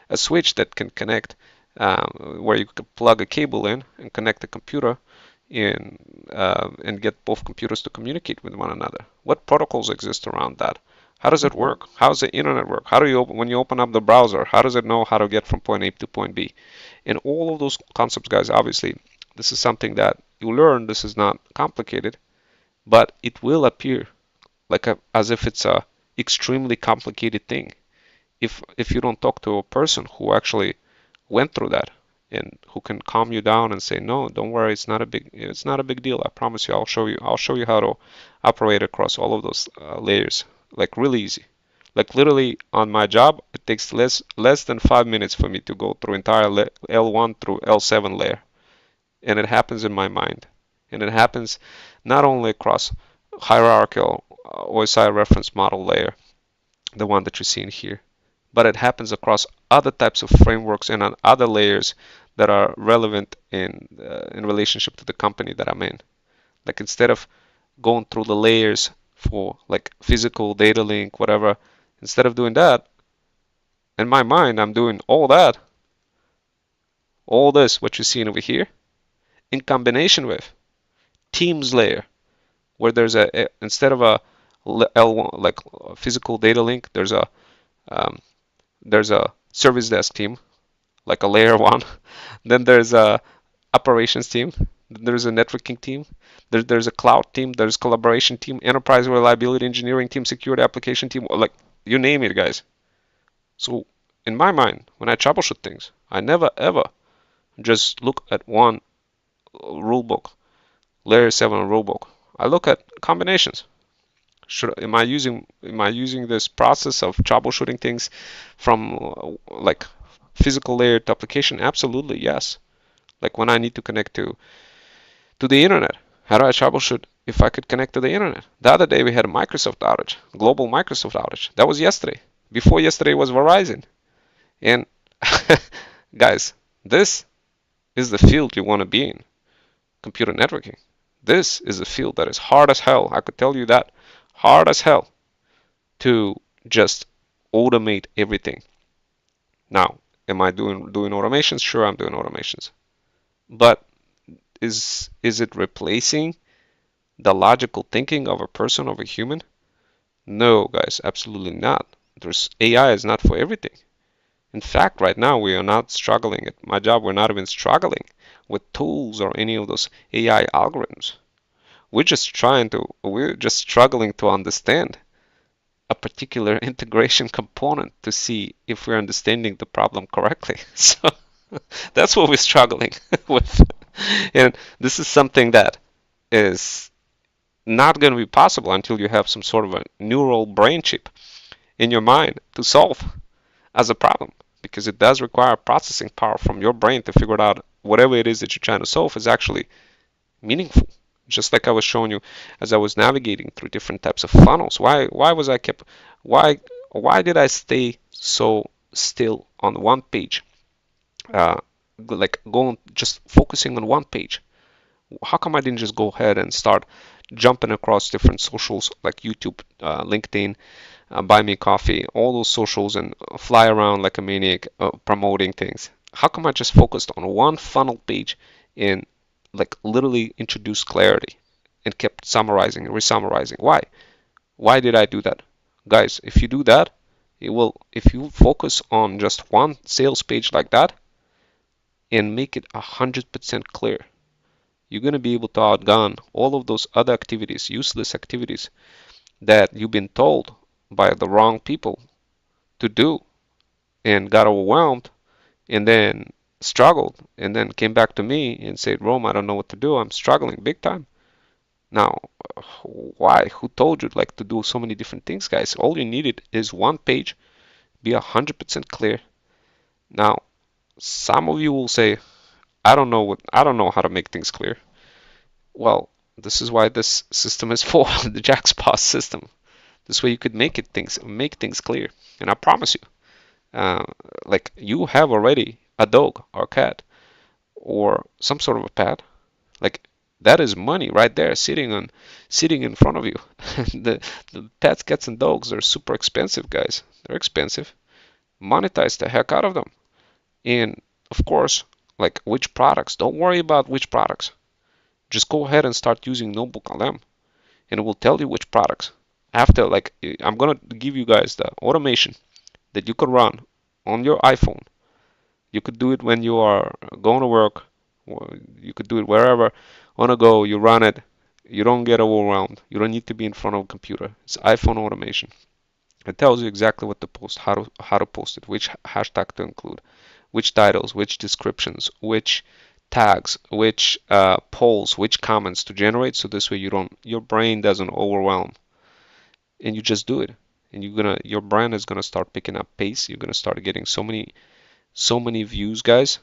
A switch that can connect, where you could plug a cable in and connect the computer in and get both computers to communicate with one another. What protocols exist around that? How does it work? How does the internet work? How do you when you open up the browser? How does it know how to get from point A to point B? And all of those concepts, guys, obviously, this is something that you learn. This is not complicated, but it will appear like as if it's a extremely complicated thing if you don't talk to a person who actually went through that and who can calm you down and say, no, don't worry, it's not a big deal. I promise you, I'll show you how to operate across all of those layers, like really easy. Like literally on my job, it takes less than 5 minutes for me to go through entire L1 through L7 layer, and it happens in my mind, and it happens not only across hierarchical OSI reference model layer, the one that you're seeing here, but it happens across other types of frameworks and on other layers that are relevant in relationship to the company that I'm in. Like instead of going through the layers for like physical data link, whatever, instead of doing that, in my mind, I'm doing all that, all this, what you're seeing over here, in combination with Teams layer, where there's instead of a L1 like physical data link, um, there's a service desk team, like a layer one. Then there's a operations team. Then there's a networking team. There's a cloud team. There's collaboration team, enterprise reliability engineering team, security application team. Like you name it, guys. So in my mind, when I troubleshoot things, I never ever just look at one rulebook, layer 7 rulebook. I look at combinations. Am I using this process of troubleshooting things from like physical layer to application? Absolutely, yes. Like when I need to connect to the internet, how do I troubleshoot if I could connect to the internet? The other day we had a Microsoft outage, global Microsoft outage. That was yesterday. Before yesterday was Verizon. And guys, this is the field you want to be in, computer networking. This is a field that is hard as hell. I could tell you that. Hard as hell to just automate everything. Now, am I doing automations? Sure, I'm doing automations. But is it replacing the logical thinking of a person, of a human? No, guys, absolutely not. AI is not for everything. In fact, right now we are not struggling at my job. We're not even struggling with tools or any of those AI algorithms. We're just struggling to understand a particular integration component to see if we're understanding the problem correctly. So that's what we're struggling with. And this is something that is not going to be possible until you have some sort of a neural brain chip in your mind to solve as a problem, because it does require processing power from your brain to figure out whatever it is that you're trying to solve is actually meaningful Just like I was showing you as I was navigating through different types of funnels. Why was I kept why why did I stay so still on one page? Like going just focusing on one page. How come I didn't just go ahead and start jumping across different socials like YouTube, LinkedIn, Buy Me Coffee, all those socials, and fly around like a maniac promoting things? How come I just focused on one funnel page and like literally introduced clarity and kept summarizing and resummarizing? Why? Why did I do that? Guys, if you do that, if you focus on just one sales page like that and make it 100% clear, you're going to be able to outgun all of those other activities, useless activities that you've been told by the wrong people to do and got overwhelmed and then struggled and then came back to me and said, Rome, I don't know what to do. I'm struggling big time. Now, why? Who told you like to do so many different things, guys? All you needed is one page, be 100% clear. Now, some of you will say, I don't know how to make things clear. Well, this is why this system is for, the Jackspot system. This way you could make things clear. And I promise you, uh, like you have already a dog or cat or some sort of a pet, like that is money right there sitting in front of you. The pets, cats, and dogs are super expensive, guys. They're expensive. Monetize the heck out of them. And of course, like which products? Don't worry about which products. Just go ahead and start using Notebook LM, and it will tell you which products. After, like, I'm gonna give you guys the automation that you can run on your iPhone. You could do it when you are going to work, or you could do it wherever on a go. You run it. You don't get overwhelmed. You don't need to be in front of a computer. It's iPhone automation. It tells you exactly what to post, how to post it, which hashtag to include, which titles, which descriptions, which tags, which polls, which comments to generate. So this way your brain doesn't overwhelm, and you just do it. And your brand is gonna start picking up pace. You're gonna start getting so many views, guys.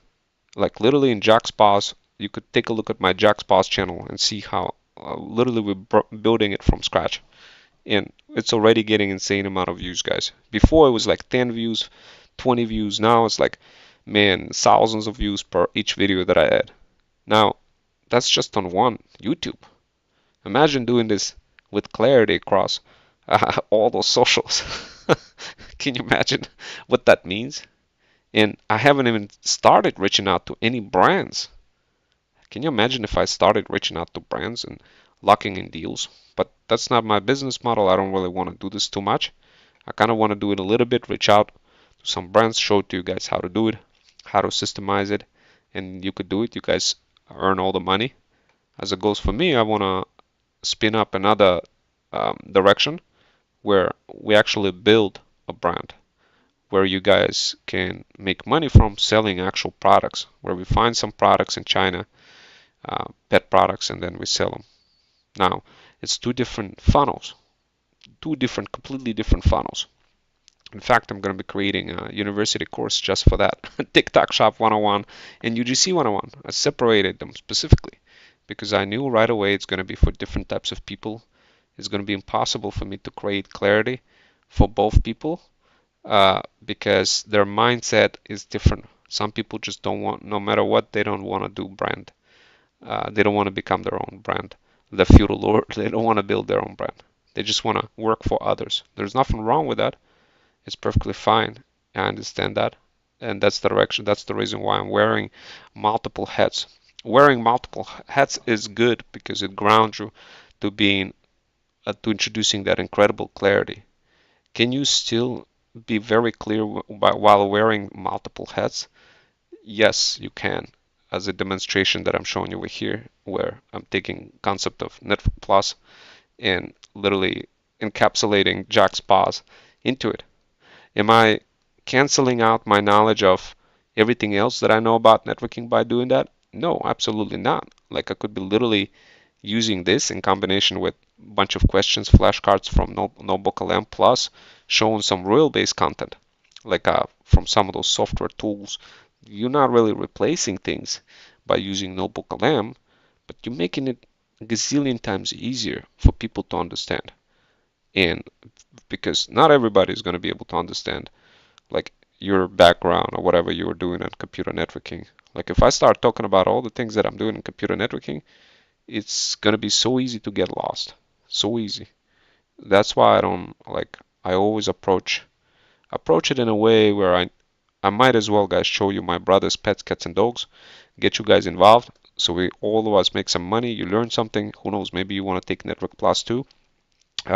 Like literally in Jack's Paws, you could take a look at my Jack's Paws channel and see how literally we're building it from scratch, and it's already getting insane amount of views, guys. Before it was like 10 views, 20 views. Now it's like, man, thousands of views per each video that I add. Now that's just on one YouTube. Imagine doing this with clarity across all those socials. Can you imagine what that means? And I haven't even started reaching out to any brands. Can you imagine if I started reaching out to brands and locking in deals? But that's not my business model. I don't really want to do this too much. I kind of want to do it a little bit, reach out to some brands, show to you guys how to do it, how to systemize it, and you could do it. You guys earn all the money. As it goes for me, I want to spin up another direction where we actually build a brand where you guys can make money from selling actual products, where we find some products in China, pet products, and then we sell them. Now, it's two different funnels, completely different funnels. In fact, I'm going to be creating a university course just for that. TikTok Shop 101 and UGC 101. I separated them specifically because I knew right away it's going to be for different types of people. It's going to be impossible for me to create clarity for both people because their mindset is different. Some people just don't want, no matter what, they don't want to do brand. They don't want to become their own brand. The feudal lord, they don't want to build their own brand. They just want to work for others. There's nothing wrong with that. It's perfectly fine. I understand that. And that's the direction, that's the reason why I'm wearing multiple hats. Wearing multiple hats is good because it grounds you to being, to introducing that incredible clarity. Can you still be very clear while wearing multiple hats? Yes, you can. As a demonstration that I'm showing you over here, where I'm taking concept of Network Plus and literally encapsulating Jack's Paws into it. Am I canceling out my knowledge of everything else that I know about networking by doing that? No, absolutely not. Like I could be literally using this in combination with a bunch of questions, flashcards from Notebook LM Plus, showing some real-based content, like from some of those software tools. You're not really replacing things by using Notebook LM, but you're making it a gazillion times easier for people to understand. And because not everybody is going to be able to understand like your background or whatever you were doing in computer networking. Like if I start talking about all the things that I'm doing in computer networking, it's going to be so easy to get lost. So easy. That's why I don't like I always approach it in a way where I might as well guys show you my brother's pets, cats and dogs, get you guys involved so we all of us make some money, you learn something, who knows, maybe you want to take Network Plus too.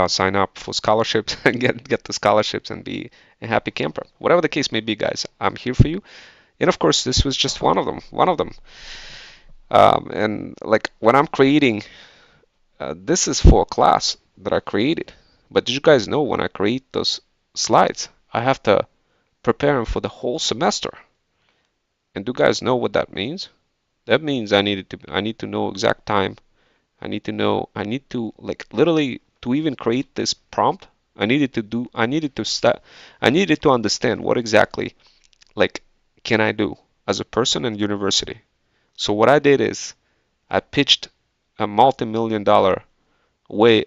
Sign up for scholarships and get the scholarships and be a happy camper. Whatever the case may be, guys, I'm here for you. And of course, this was just one of them. One of them. And like when I'm creating, this is for a class that I created. But did you guys know when I create those slides, I have to prepare them for the whole semester? And do you guys know what that means? That means I need to know exact time. I need to like literally to even create this prompt, I needed to understand what exactly like can I do as a person in university. So what I did is I pitched a multi-million dollar way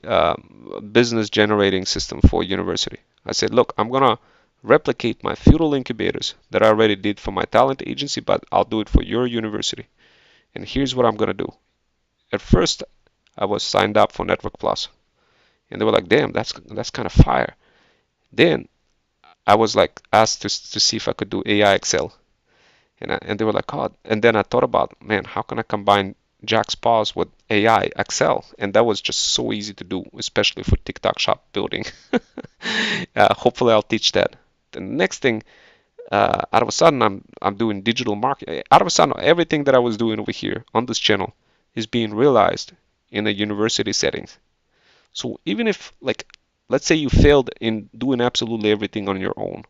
business generating system for university. I said, look, I'm gonna replicate my feudal incubators that I already did for my talent agency, but I'll do it for your university. And here's what I'm gonna do. At first, I was signed up for Network Plus, and they were like, "Damn, that's kind of fire." Then I was like asked to see if I could do AI Excel, and they were like, "Oh." And then I thought about, man, how can I combine Jack's Paws with AI Excel? And that was just so easy to do, especially for TikTok shop building. Hopefully, I'll teach that. The next thing, out of a sudden, I'm doing digital marketing. Out of a sudden, everything that I was doing over here on this channel is being realized in a university setting. So even if, like, let's say you failed in doing absolutely everything on your own,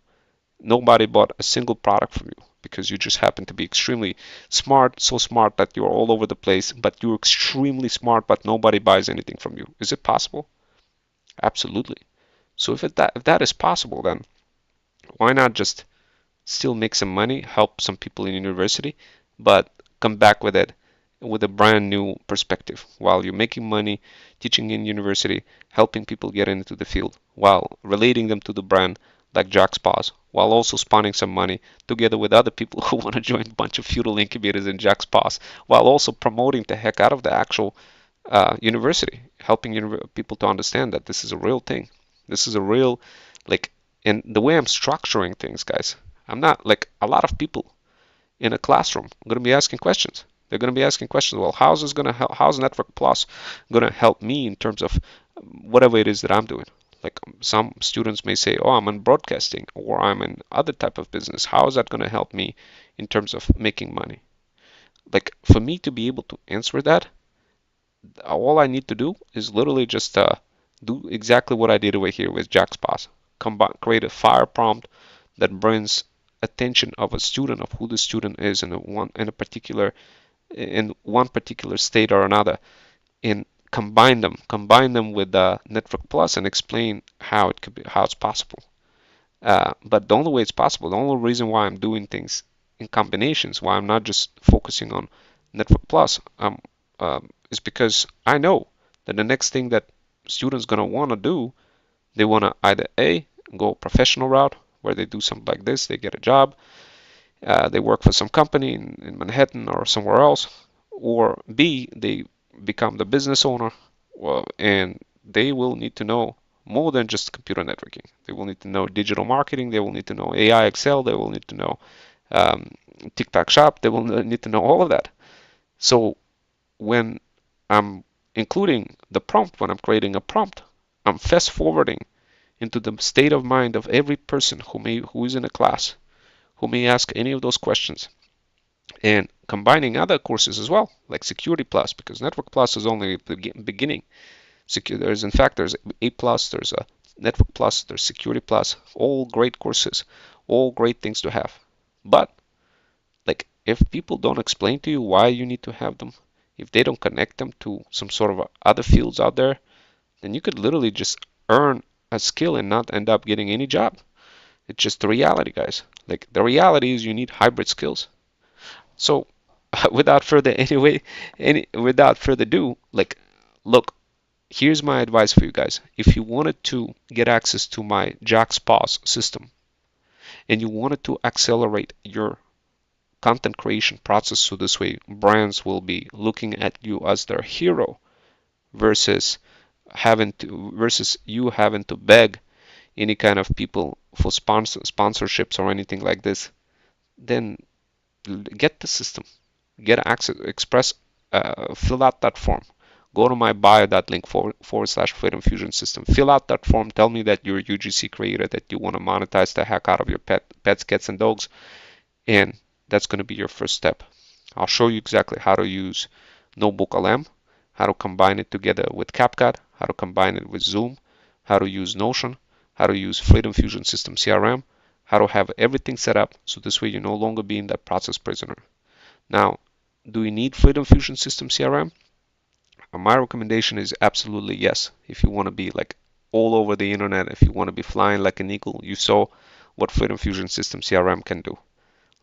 nobody bought a single product from you because you just happen to be extremely smart, so smart that you're all over the place, but you're extremely smart, but nobody buys anything from you. Is it possible? Absolutely. So if that is possible, then why not just still make some money, help some people in university, but come back with it with a brand new perspective while you're making money, teaching in university, helping people get into the field, while relating them to the brand like Jack's Paws, while also spawning some money together with other people who want to join a bunch of feudal incubators in Jack's Paws, while also promoting the heck out of the actual university, helping people to understand that this is a real thing. This is a real, like, and the way I'm structuring things, guys, I'm not like a lot of people in a classroom. I'm going to be asking questions. They're going to be asking questions. Well, how's this going to help? How's Network Plus going to help me in terms of whatever it is that I'm doing? Like some students may say, oh, I'm in broadcasting or I'm in other type of business. How is that going to help me in terms of making money? Like for me to be able to answer that, all I need to do is literally just do exactly what I did over here with Jack's Pass. Create a fire prompt that brings attention of a student of who the student is in one particular state or another, and combine them with Network Plus and explain how it could be how it's possible. But the only way it's possible, the only reason why I'm doing things in combinations, why I'm not just focusing on Network Plus, is because I know that the next thing that students gonna want to do, they want to either A, go professional route where they do something like this, they get a job, they work for some company in Manhattan or somewhere else, or B, they become the business owner, well, and they will need to know more than just computer networking. They will need to know digital marketing, they will need to know AI Excel, they will need to know um, TikTok Shop, they will need to know all of that. So when I'm including the prompt, when I'm creating a prompt, I'm fast forwarding into the state of mind of every person who is in a class, who may ask any of those questions, and combining other courses as well, like Security Plus, because Network Plus is only the beginning. There's A Plus, there's a Network Plus, there's Security Plus, all great courses, all great things to have. But like if people don't explain to you why you need to have them, if they don't connect them to some sort of other fields out there, then you could literally just earn a skill and not end up getting any job. It's just the reality, guys. Like the reality is you need hybrid skills. So without further ado, like Look, here's my advice for you guys. If you wanted to get access to my JackSPOS system and you wanted to accelerate your content creation process so this way brands will be looking at you as their hero versus you having to beg any kind of people for sponsorships or anything like this, then get the system, get access, express, fill out that form. Go to my bio.link / Freedom Fusion System. Fill out that form. Tell me that you're a UGC creator, that you want to monetize the heck out of your pets, cats, and dogs, and that's going to be your first step. I'll show you exactly how to use Notebook LM, how to combine it together with CapCut, how to combine it with Zoom, how to use Notion, how to use Freedom Fusion System CRM, how to have everything set up so this way you no longer be in that process prisoner. Now, do you need Freedom Fusion System CRM? My recommendation is absolutely yes. If you want to be like all over the internet, if you want to be flying like an eagle, you saw what Freedom Fusion System CRM can do.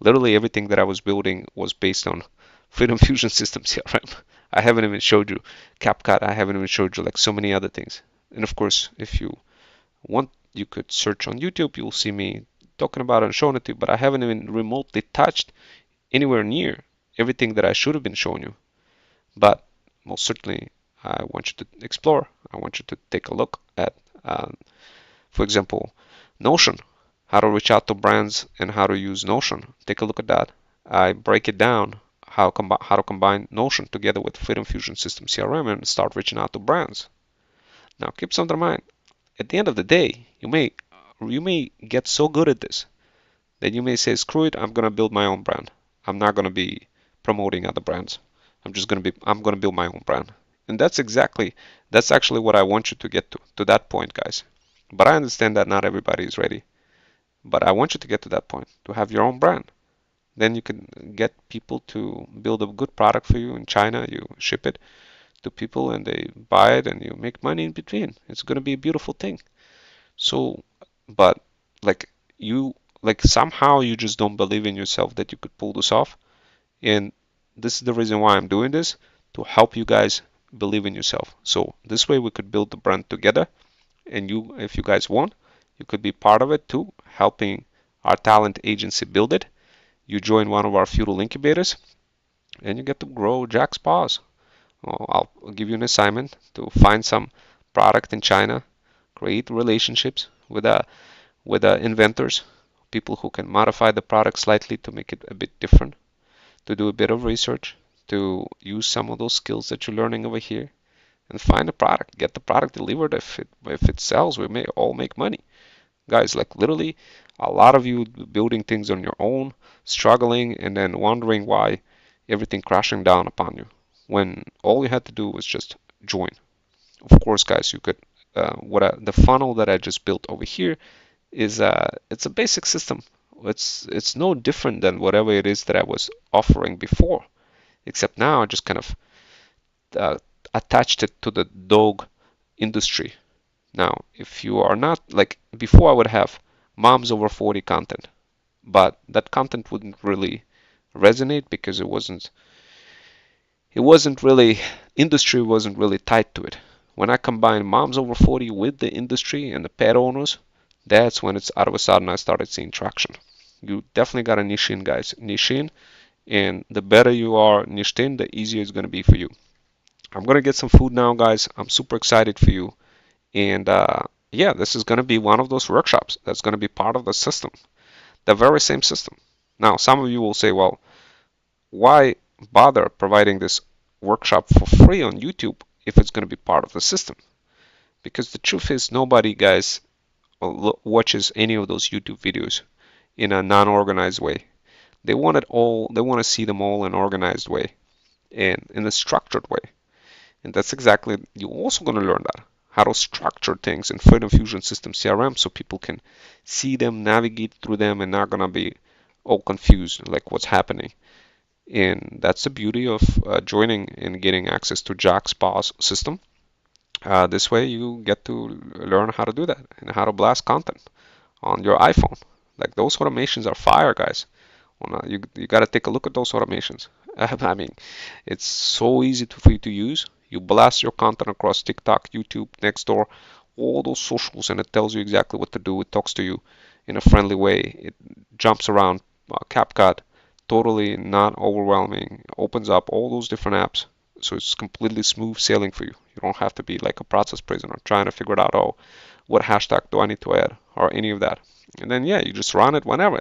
Literally everything that I was building was based on Freedom Fusion System CRM. I haven't even showed you CapCut. I haven't even showed you like so many other things. And of course, if you want, you could search on YouTube. You'll see me talking about it and showing it to you. But I haven't even remotely touched anywhere near everything that I should have been showing you. But most certainly, I want you to explore. I want you to take a look at, for example, Notion, how to reach out to brands and how to use Notion. Take a look at that. I break it down how to combine Notion together with Freedom Fusion System CRM and start reaching out to brands. Now, keep something in mind. At the end of the day, you may get so good at this that you may say, screw it, I'm gonna build my own brand. I'm not gonna be promoting other brands. I'm gonna build my own brand. And that's actually what I want you to get to that point, guys. But I understand that not everybody is ready. But I want you to get to that point, to have your own brand. Then you can get people to build a good product for you in China. You ship it to people and they buy it and you make money in between. It's going to be a beautiful thing. So, but like somehow you just don't believe in yourself that you could pull this off. And this is the reason why I'm doing this, to help you guys believe in yourself. So this way we could build the brand together. And you, if you guys want, you could be part of it too, helping our talent agency build it. You join one of our feudal incubators and you get to grow JackSPOS. I'll give you an assignment to find some product in China, create relationships with inventors, people who can modify the product slightly to make it a bit different, to do a bit of research, to use some of those skills that you're learning over here, and find a product, get the product delivered. If it sells, we may all make money. Guys, like literally, a lot of you building things on your own, struggling, and then wondering why everything crashing down upon you, when all you had to do was just join. Of course, guys, you could. The funnel that I just built over here is it's a basic system. It's no different than whatever it is that I was offering before, except now I just kind of attached it to the dog industry. Now, if you are not like before, I would have moms over 40 content, but that content wouldn't really resonate because it wasn't really industry wasn't really tied to it. When I combine moms over 40 with the industry and the pet owners, that's when it's out of a sudden I started seeing traction. You definitely got to niche in, guys. Niche in, and the better you are niched in, the easier it's going to be for you. I'm going to get some food now, guys. I'm super excited for you. And yeah, this is going to be one of those workshops that's going to be part of the system, the very same system. Now, some of you will say, well, why bother providing this workshop for free on YouTube if it's going to be part of the system? Because the truth is, nobody, guys, watches any of those YouTube videos in a non-organized way. They want it all. They want to see them all in an organized way and in a structured way. And that's exactly, you're also going to learn that, how to structure things in Freedom Fusion System CRM so people can see them, navigate through them, and not going to be all confused like what's happening. And that's the beauty of joining and getting access to JackSPOS system. This way you get to learn how to do that and how to blast content on your iPhone. Like those automations are fire, guys. You got to take a look at those automations. I mean, it's so easy for you to use. You blast your content across TikTok, YouTube, Nextdoor, all those socials, and it tells you exactly what to do. It talks to you in a friendly way. It jumps around CapCut, totally not overwhelming. Opens up all those different apps, so it's completely smooth sailing for you. You don't have to be like a process prisoner trying to figure it out. Oh, what hashtag do I need to add, or any of that. And then yeah, you just run it whenever.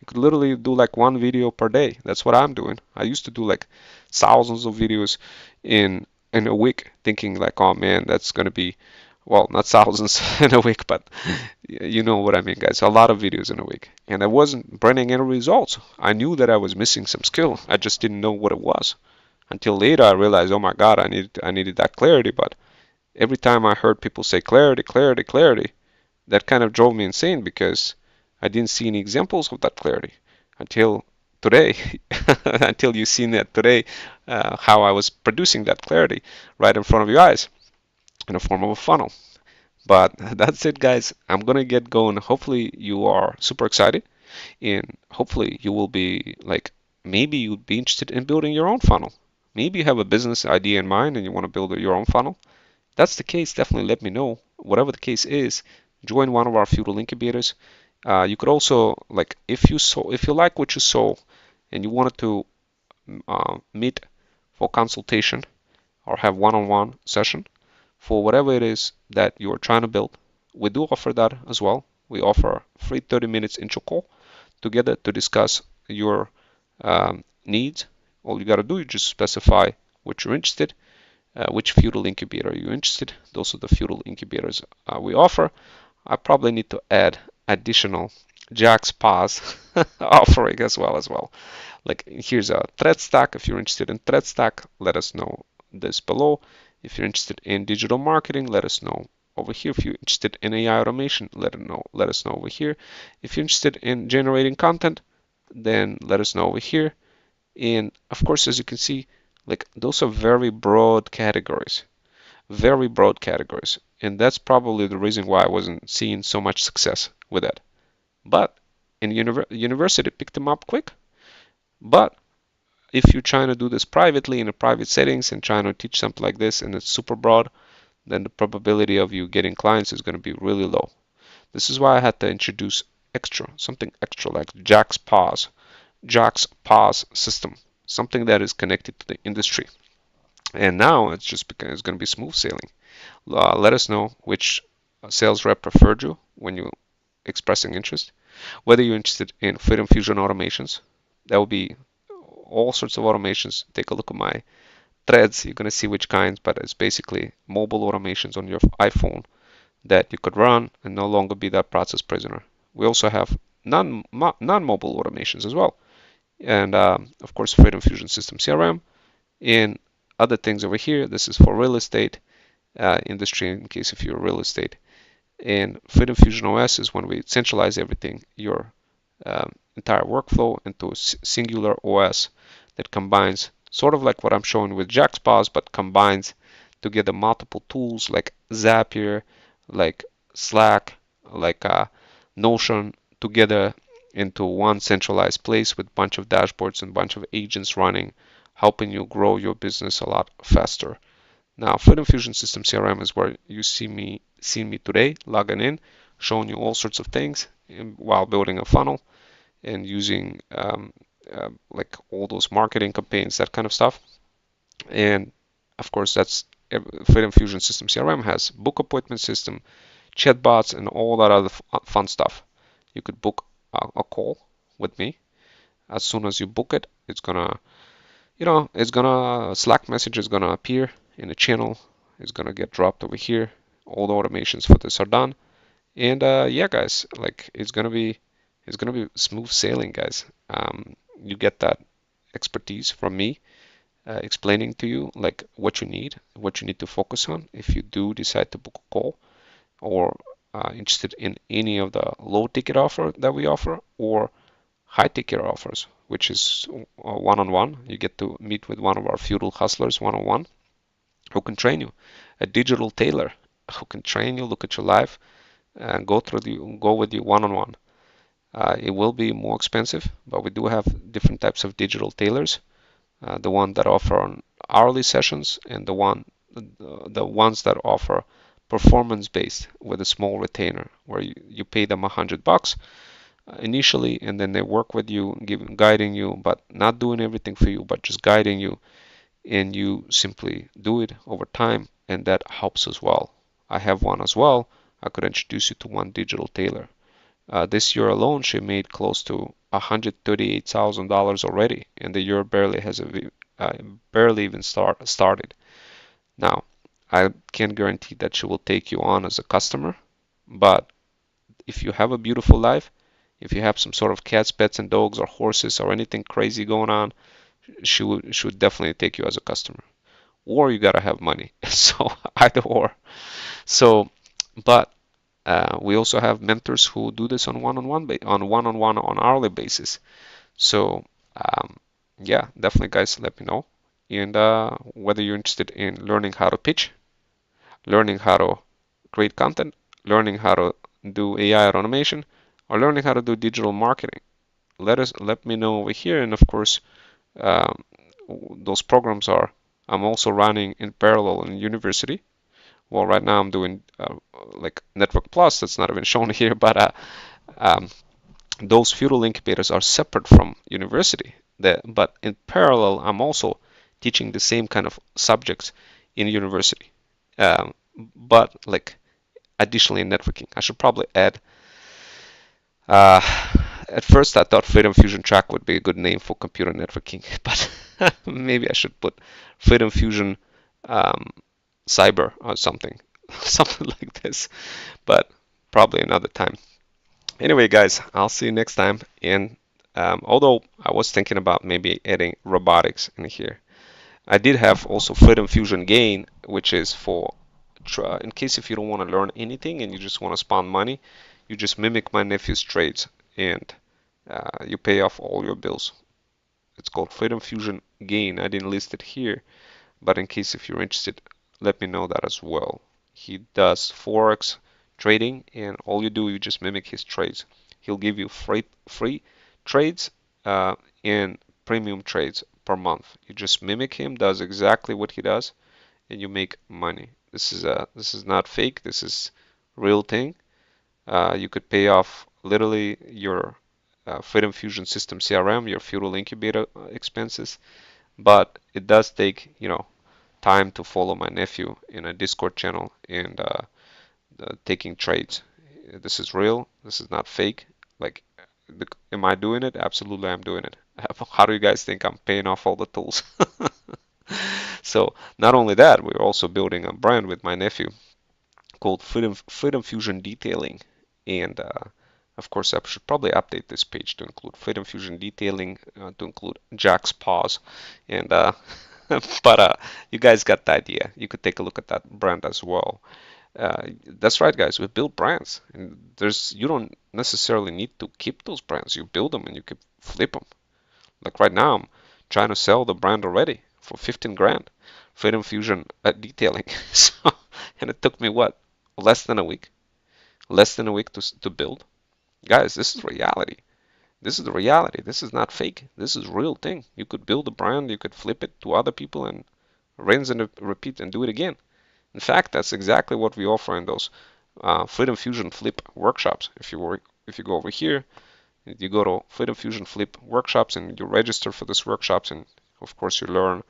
You could literally do like one video per day. That's what I'm doing. I used to do like thousands of videos in a week, thinking like, oh man, that's gonna be, well, not thousands in a week, but you know what I mean, guys. A lot of videos in a week, and I wasn't bringing any results. I knew that I was missing some skill. I just didn't know what it was. Until later, I realized, oh my God, I needed that clarity. But every time I heard people say clarity, clarity, clarity, that kind of drove me insane because I didn't see any examples of that clarity until today. Until you seen that today, how I was producing that clarity right in front of your eyes in the form of a funnel. But that's it, guys. I'm gonna get going. Hopefully, you are super excited, and hopefully, you will be like, maybe you'd be interested in building your own funnel. Maybe you have a business idea in mind and you want to build your own funnel. If that's the case, definitely let me know. Whatever the case is, join one of our feudal incubators. You could also, like, if you like what you saw and you wanted to meet for consultation or have one-on-one session for whatever it is that you are trying to build, we do offer that as well. We offer free 30 minutes intro call together to discuss your needs. All you got to do is just specify what you're interested, which feudal incubator are you interested. Those are the feudal incubators we offer. I probably need to add additional Jack's Paws offering as well. Like, here's a thread stack. If you're interested in thread stack, let us know this below. If you're interested in digital marketing, let us know over here. If you're interested in AI automation, let us know over here. If you're interested in generating content, then let us know over here. And of course, as you can see, like, those are very broad categories, and that's probably the reason why I wasn't seeing so much success with that. But in university, picked them up quick. But if you're trying to do this privately in a private settings and trying to teach something like this and it's super broad, then the probability of you getting clients is going to be really low. This is why I had to introduce something extra like Jack's Paws system, something that is connected to the industry. And now it's just because it's going to be smooth sailing. Let us know which sales rep preferred you when you're expressing interest. Whether you're interested in Freedom Fusion automations, that will be all sorts of automations. Take a look at my threads. You're going to see which kinds, but it's basically mobile automations on your iPhone that you could run and no longer be that process prisoner. We also have non-mobile automations as well. And of course, Freedom Fusion System CRM and other things over here. This is for real estate industry in case if you're real estate. And Freedom Fusion OS is when we centralize everything, your entire workflow into a singular OS that combines sort of like what I'm showing with Jack's Paws, but combines together multiple tools like Zapier, like Slack, like Notion together into one centralized place with a bunch of dashboards and a bunch of agents running, helping you grow your business a lot faster. Now, Freedom Fusion System CRM is where you see me today, logging in, showing you all sorts of things while building a funnel and using like all those marketing campaigns, that kind of stuff. And of course, that's Freedom Fusion System CRM has book appointment system, chatbots, and all that other fun stuff. You could book a call with me. As soon as you book it, it's gonna, Slack message is gonna appear in the channel. It's gonna get dropped over here. All the automations for this are done. And yeah, guys, like it's gonna be smooth sailing, guys. You get that expertise from me, explaining to you like what you need to focus on if you do decide to book a call, or interested in any of the low ticket offer that we offer, or high ticket offers, which is one-on-one. You get to meet with one of our feudal hustlers one-on-one who can train you, a digital tailor who can train you, look at your life, and go with you one-on-one. It will be more expensive, but we do have different types of digital tailors. The one that offer on hourly sessions and the one the ones that offer performance-based with a small retainer, where you pay them $100 initially, and then they work with you, guiding you, but not doing everything for you, but just guiding you, and you simply do it over time, and that helps as well. I have one as well. I could introduce you to one digital tailor. This year alone, she made close to $138,000 already, and the year barely even started. Now, I can't guarantee that she will take you on as a customer, but if you have a beautiful life, if you have some sort of cats, pets, and dogs, or horses, or anything crazy going on, she would definitely take you as a customer. Or you gotta have money. So either or. So, but we also have mentors who do this on one-on-one on hourly basis. So yeah, definitely guys, let me know. And whether you're interested in learning how to pitch, learning how to create content, learning how to do AI automation, or learning how to do digital marketing, let me know over here. And of course, um, those programs I'm also running in parallel in university. Well, right now I'm doing like Network Plus. That's not even shown here, but um, those feudal incubators are separate from university. But in parallel, I'm also teaching the same kind of subjects in university. But like additionally in networking, I should probably add. Uh, at first, I thought Freedom Fusion Track would be a good name for computer networking, but maybe I should put Freedom Fusion um, Cyber or something, something like this. But probably another time. Anyway, guys, I'll see you next time. And although I was thinking about maybe adding robotics in here, I did have also Freedom Fusion Gain, which is for in case if you don't want to learn anything and you just want to spawn money, you just mimic my nephew's trades and you pay off all your bills. It's called Freedom Fusion Gain. I didn't list it here, but in case if you're interested, let me know that as well. He does Forex trading, and all you do, you just mimic his trades. He'll give you free trades and premium trades per month. You just mimic him, does exactly what he does, and you make money. This is not fake. This is real thing. You could pay off literally your Freedom Fusion System CRM, your feudal incubator expenses, but it does take, time to follow my nephew in a Discord channel and taking trades. This is real. This is not fake. Like, am I doing it? Absolutely, I'm doing it. How do you guys think I'm paying off all the tools? So not only that, we're also building a brand with my nephew called Freedom Fusion Detailing, and of course I should probably update this page to include Freedom Fusion Detailing, to include Jack's Paws, and but you guys got the idea. You could take a look at that brand as well. That's right, guys. We build brands, and you don't necessarily need to keep those brands. You build them and you can flip them. Like right now, I'm trying to sell the brand already for 15 grand. Freedom Fusion Detailing. So, and it took me what? Less than a week. Less than a week to build. Guys, this is reality. This is the reality. This is not fake. This is real thing. You could build a brand, you could flip it to other people and rinse and repeat and do it again. In fact, that's exactly what we offer in those Freedom Fusion Flip workshops. If you go over here, you go to Freedom Fusion Flip workshops and you register for these workshops, and of course you learn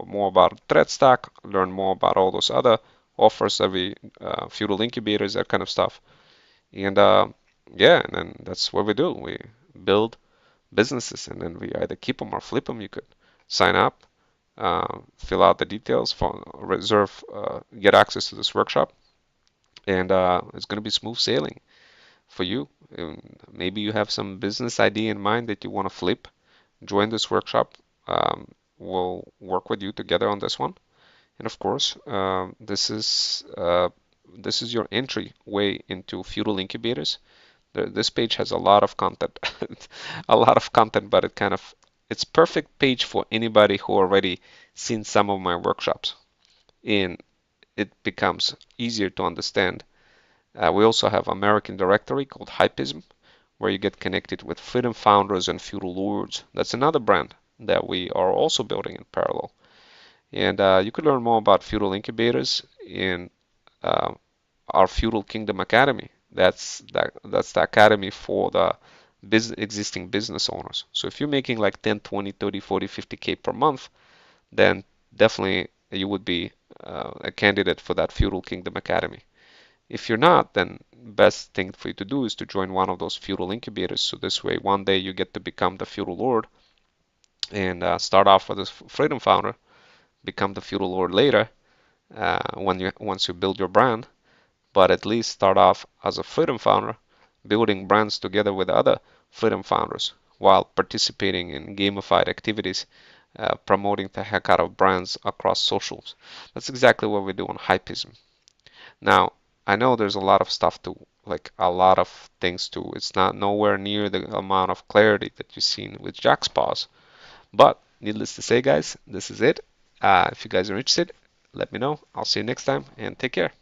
more about thread stack, learn more about all those other offers that we feudal incubators, that kind of stuff. And yeah, and then that's what we do. We build businesses, and then we either keep them or flip them. You could sign up, fill out the details, for reserve, get access to this workshop, and it's going to be smooth sailing for you. And maybe you have some business idea in mind that you want to flip. Join this workshop. We'll work with you together on this one. And of course, this is your entry way into feudal incubators. This page has a lot of content, a lot of content, but it's perfect page for anybody who already seen some of my workshops, and it becomes easier to understand. We also have American directory called Hypism, where you get connected with freedom founders and feudal lords. That's another brand that we are also building in parallel. And you could learn more about feudal incubators in uh, our Feudal Kingdom Academy. That's the academy for the existing business owners. So if you're making like 10, 20, 30, 40, 50K per month, then definitely you would be a candidate for that Feudal Kingdom Academy. If you're not, then best thing for you to do is to join one of those feudal incubators. So this way, one day you get to become the feudal lord and start off as a freedom founder, become the feudal lord later once you build your brand, but at least start off as a freedom founder, building brands together with other freedom founders while participating in gamified activities, promoting the heck out of brands across socials. That's exactly what we do on Hypism. Now, I know there's a lot of stuff to, like a lot of things to, it's not nowhere near the amount of clarity that you've seen with Jack's Paws. But needless to say, guys, this is it. If you guys are interested, let me know. I'll see you next time and take care.